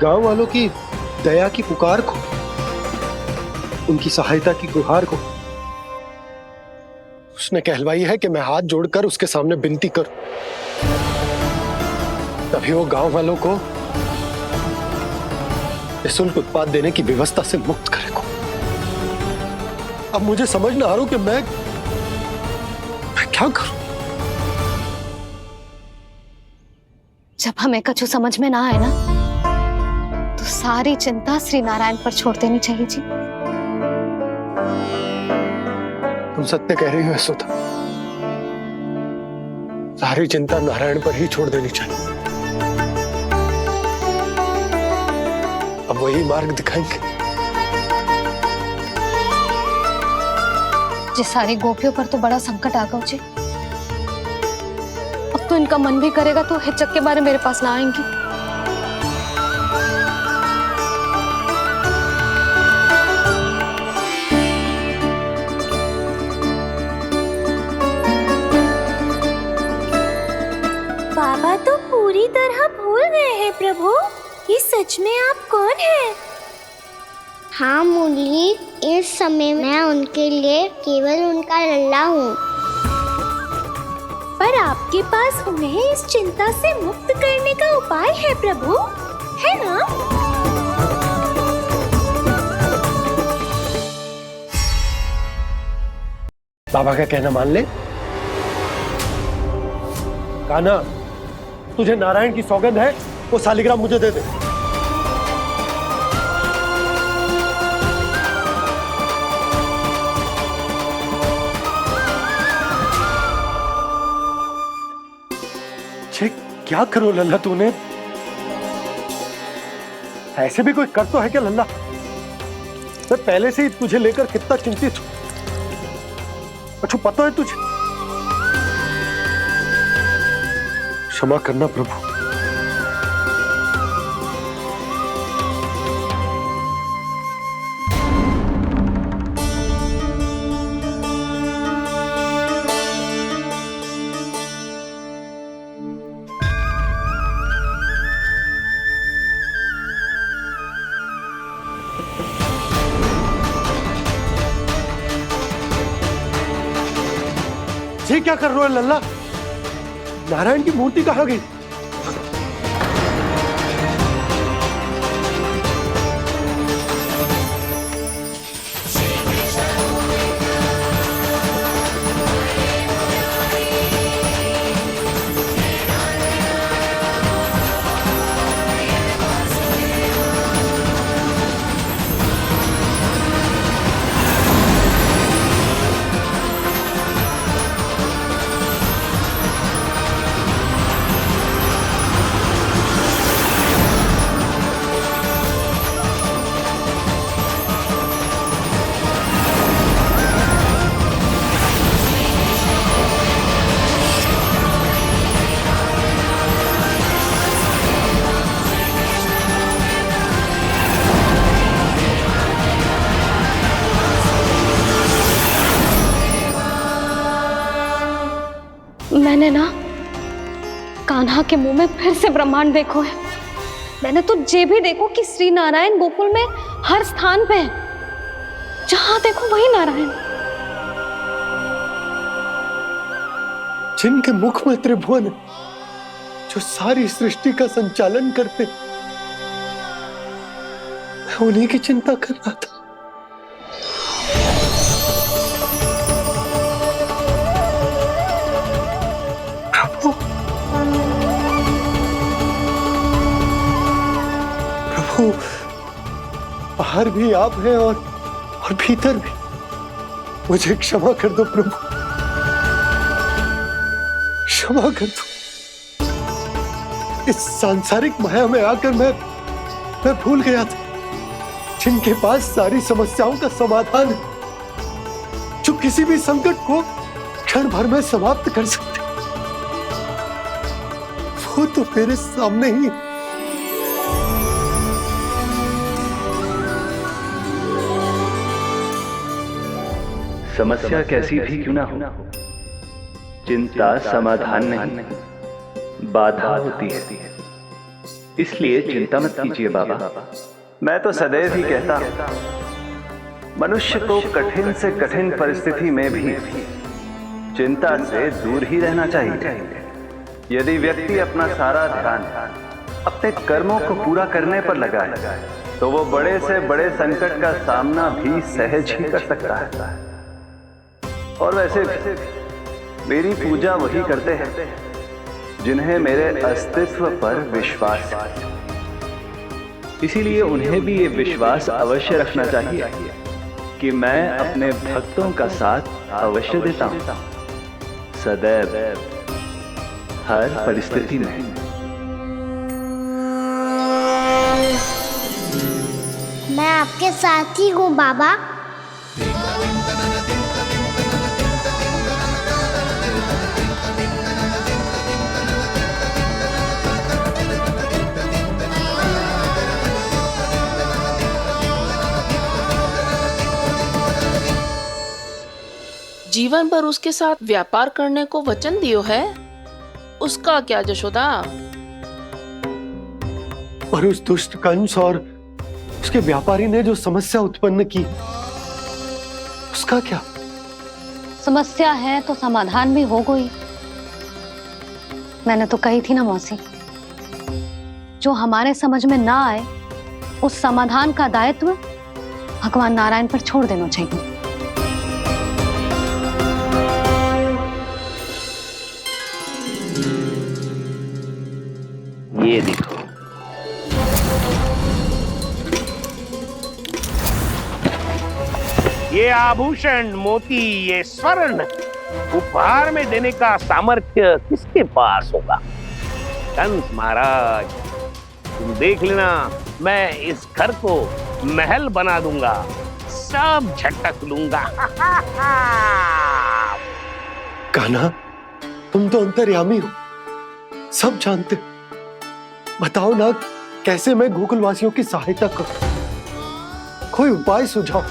गांव वालों की दया की पुकार को, उनकी सहायता की गुहार को। उसने कहलवाई है कि मैं हाथ जोड़कर उसके सामने विनती करूं, तभी वो गांव वालों को निःशुल्क उत्पाद देने की व्यवस्था से मुक्त करेगा। अब मुझे समझ ना आ रहा कि मैं क्या करूं। जब हमें कछु समझ में ना आए ना, तो सारी चिंता श्री नारायण पर छोड़ देनी चाहिए जी। तुम सत्य कह रही हो यशोदा, सारी चिंता नारायण पर ही छोड़ देनी चाहिए। अब वही मार्ग दिखाएंगे। जिस सारी गोपियों पर तो बड़ा संकट आ गया जी। अब तो इनका मन भी करेगा तो हिचक के बारे मेरे पास ना आएंगी। बाबा तो पूरी तरह भूल गए हैं प्रभु, ये सच में आप कौन हैं? हाँ मुरली, इस समय मैं उनके लिए केवल उनका लल्ला हूँ। पर आपके पास उन्हें इस चिंता से मुक्त करने का उपाय है प्रभु, है ना? बाबा का कहना मान ले। कान्हा, तुझे नारायण की सौगंध है, वो शालिग्राम मुझे दे दे। क्या करो लल्ला तूने? ऐसे भी कोई कर तो है क्या लल्ला? मैं पहले से ही तुझे लेकर कितना चिंतित हूं। अच्छा पता है तुझे? क्षमा करना प्रभु। ये क्या कर रहे हो लल्ला? नारायण की मूर्ति कहाँ गई? कान्हा के मुंह में फिर से ब्रह्मांड देखो है। मैंने तो जे भी देखो कि श्री नारायण गोकुल में हर स्थान पे है, जहां देखो वही नारायण। जिनके मुख में त्रिभुवन है, जो सारी सृष्टि का संचालन करते, मैं उन्हीं की चिंता कर रहा था। प्रभु, प्रभु, बाहर भी आप हैं और भीतर भी। मुझे क्षमा कर दो प्रभु, क्षमा कर दो। इस सांसारिक माया में आकर मैं भूल गया था, जिनके पास सारी समस्याओं का समाधान है, जो किसी भी संकट को क्षण भर में समाप्त कर सकते, वो तो मेरे सामने ही है। समस्या कैसी भी क्यों ना हो, चिंता समाधान नहीं, बाधा होती है। इसलिए चिंता मत कीजिए बाबा। मैं तो सदैव ही कहता हूं, मनुष्य को कठिन से कठिन परिस्थिति में भी चिंता से दूर ही रहना चाहिए। यदि व्यक्ति अपना सारा ध्यान अपने कर्मों को पूरा करने पर लगाए, तो वो बड़े से बड़े संकट का सामना भी सहज ही कर सकता है। और वैसे भी मेरी पूजा वही करते हैं जिन्हें मेरे अस्तित्व पर विश्वास है। इसीलिए उन्हें भी ये विश्वास अवश्य रखना चाहिए कि मैं अपने भक्तों का साथ अवश्य देता हूं, सदैव, हर परिस्थिति में। मैं आपके साथ ही हूँ बाबा। जीवन भर उसके साथ व्यापार करने को वचन दियो है, उसका क्या जशोदा? और उस दुष्ट कंस और उसके व्यापारी ने जो समस्या उत्पन्न की, उसका क्या? समस्या है तो समाधान भी हो गई। मैंने तो कही थी ना मौसी, जो हमारे समझ में ना आए उस समाधान का दायित्व भगवान नारायण पर छोड़ देना चाहिए। ये देखो, ये आभूषण, मोती, ये स्वर्ण उपहार में देने का सामर्थ्य किसके पास होगा? कंस महाराज, तुम देख लेना, मैं इस घर को महल बना दूंगा, सब झटक लूंगा। कान्हा, तुम तो अंतर्यामी हो, सब जानते। बताओ ना, कैसे मैं गोकुलवासियों की सहायता करूं? कोई उपाय सुझाओ।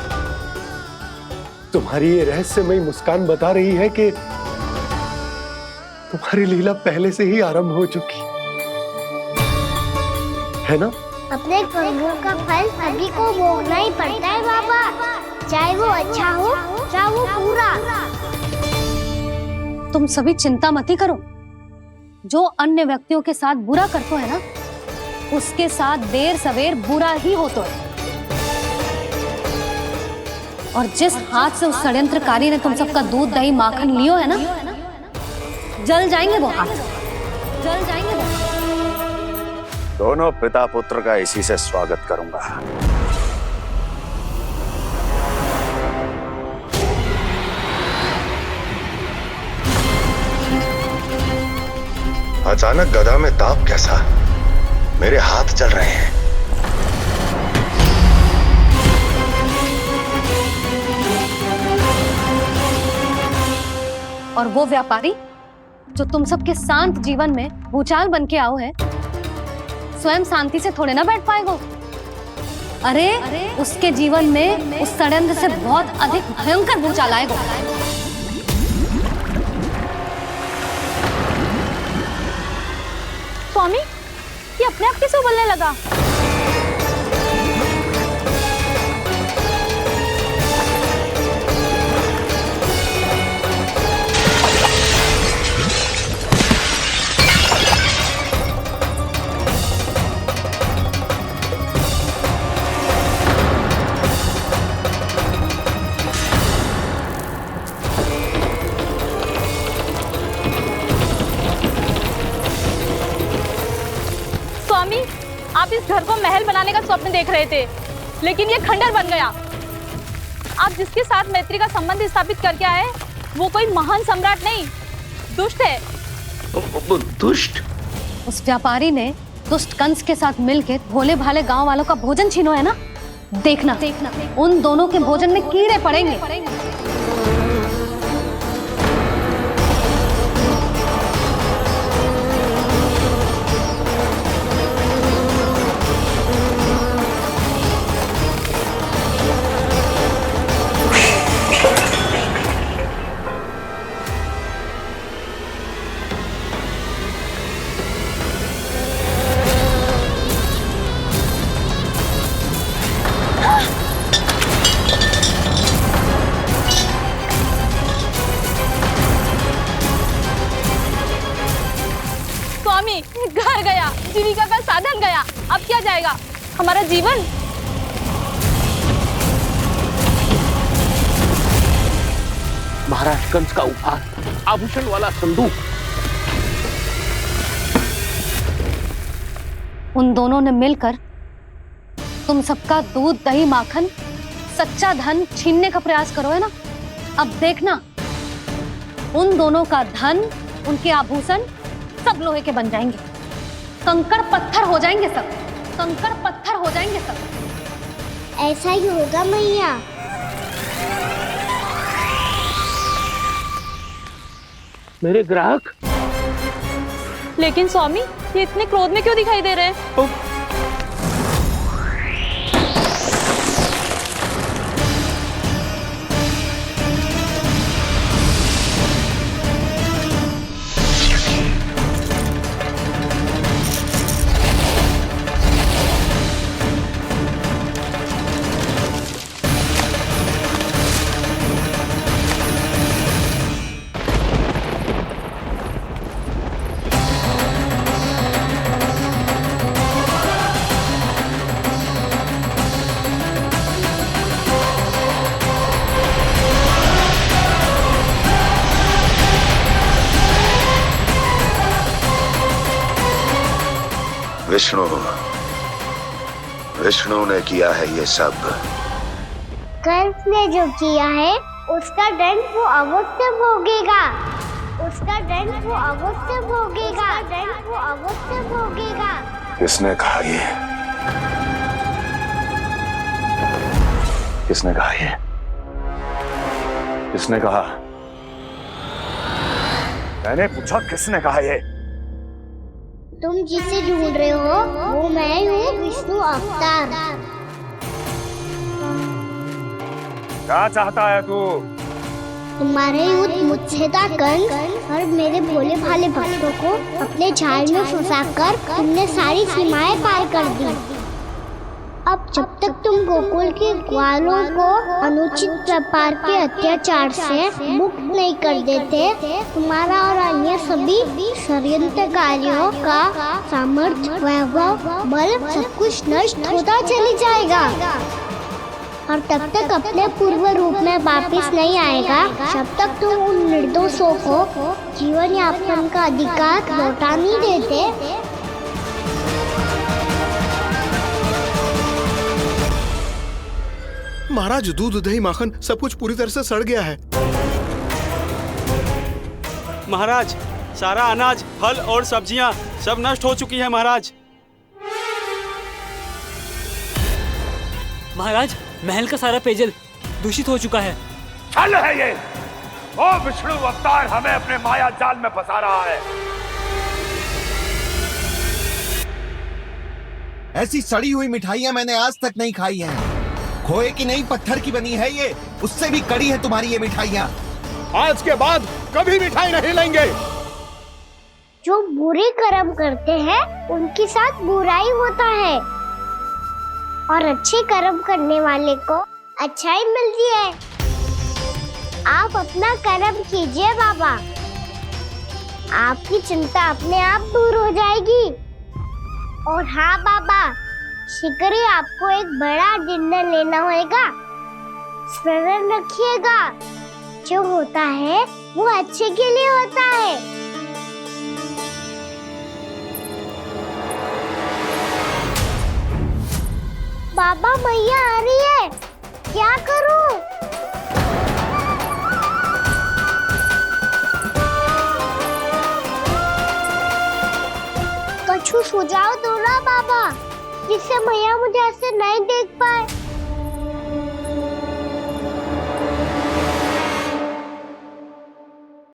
तुम्हारी ये रहस्यमयी मुस्कान बता रही है कि तुम्हारी लीला पहले से ही आरंभ हो चुकी है ना? अपने कर्मों का फल सभी को भोगना ही पड़ता है बाबा, चाहे वो अच्छा हो चाहे वो बुरा। तुम सभी चिंता मत ही करो। जो अन्य व्यक्तियों के साथ बुरा करते है ना, उसके साथ देर सवेर बुरा ही होता है। और जिस हाथ से उस षड्यंत्रकारी ने तुम सबका दूध दही माखन लियो है ना, जल जाएंगे वो हाथ, जल जाएंगे वो। दोनों पिता पुत्र का इसी से स्वागत करूंगा। अचानक गदा में ताप कैसा? मेरे हाथ चल रहे हैं। और वो व्यापारी जो तुम सबके शांत जीवन में भूचाल बन के आओ है, स्वयं शांति से थोड़े ना बैठ पाएगा। अरे उसके जीवन में उस षड्यंत्र से बहुत अधिक भयंकर भूचाल आएगा। अपने आप कैसे उबलने लगा? स्वामी, आप इस घर को महल बनाने का स्वप्न देख रहे थे, लेकिन ये खंडर बन गया। आप जिसके साथ मैत्री का संबंध स्थापित करके आए, वो कोई महान सम्राट नहीं, दुष्ट है। दुष्ट? उस व्यापारी ने दुष्ट कंस के साथ मिलकर भोले भाले गांव वालों का भोजन छीनो है ना। देखना उन दोनों के भोजन में कीड़े पड़ेंगे। घर गया, जीविका का साधन गया, अब क्या जाएगा हमारा जीवन? महाराज कंस का उपहार, आभूषण वाला संदूक। उन दोनों ने मिलकर तुम सबका दूध दही माखन सच्चा धन छीनने का प्रयास करो है ना। अब देखना उन दोनों का धन, उनके आभूषण सब लोहे के बन जाएंगे, कंकड़ पत्थर हो जाएंगे सब, कंकड़ पत्थर हो जाएंगे सब। ऐसा ही होगा मैया। मेरे ग्राहक? लेकिन स्वामी, ये इतने क्रोध में क्यों दिखाई दे रहे हैं? विष्णु ने किया है ये सब। कंस ने जो किया है उसका दंड वो अवश्य भोगेगा, उसका दंड वो अवश्य भोगेगा, दंड वो अवश्य भोगेगा। किसने कहा ये? किसने कहा ये? किसने कहा? मैंने पूछा किसने कहा ये? तुम जिसे ढूंढ रहे हो वो मैं हूँ, विष्णु अवतार। क्या चाहता है तू? तुम्हारे युद्ध मुझसे था कंस, और मेरे भोले भाले भक्तों को अपने जाल में फंसाकर तुमने सारी सीमाएं पार कर दी। अब जब तक तुम गोकुल के ग्वालों को अनुचित प्रकार के अत्याचार से मुक्त नहीं कर देते, तुम्हारा और अन्य सभी षड्यंत्रकारियों का सामर्थ्य, वैभव, बल सब कुछ नष्ट होता चली जाएगा, और तब तक अपने पूर्व रूप में वापस नहीं आएगा जब तक तुम उन निर्दोषों को जीवन यापन का अधिकार लौटा नहीं देते। महाराज, दूध दही माखन सब कुछ पूरी तरह से सड़ गया है। महाराज, सारा अनाज, फल और सब्जियां सब नष्ट हो चुकी है महाराज। महाराज, महल का सारा पेयजल दूषित हो चुका है। छल है ये। ओ विष्णु अवतार हमें अपने माया जाल में फंसा रहा है। ऐसी सड़ी हुई मिठाइयां मैंने आज तक नहीं खाई हैं। खोए की नहीं, पत्थर की बनी है ये, उससे भी कड़ी है तुम्हारी ये मिठाइयां। आज के बाद कभी मिठाई नहीं लेंगे। जो बुरे कर्म करते हैं उनके साथ बुराई होता है और अच्छे कर्म करने वाले को अच्छाई मिलती है। आप अपना कर्म कीजिए बाबा, आपकी चिंता अपने आप दूर हो जाएगी। और हाँ बाबा, शीघ्र ही आपको एक बड़ा डिनर लेना होगा। स्मरण रखिएगा, जो होता है वो अच्छे के लिए होता है। बाबा मैया आ रही है, क्या करूं? कुछ सुझाव दो ना बाबा, जिससे मैया मुझे ऐसे नहीं देख पाए।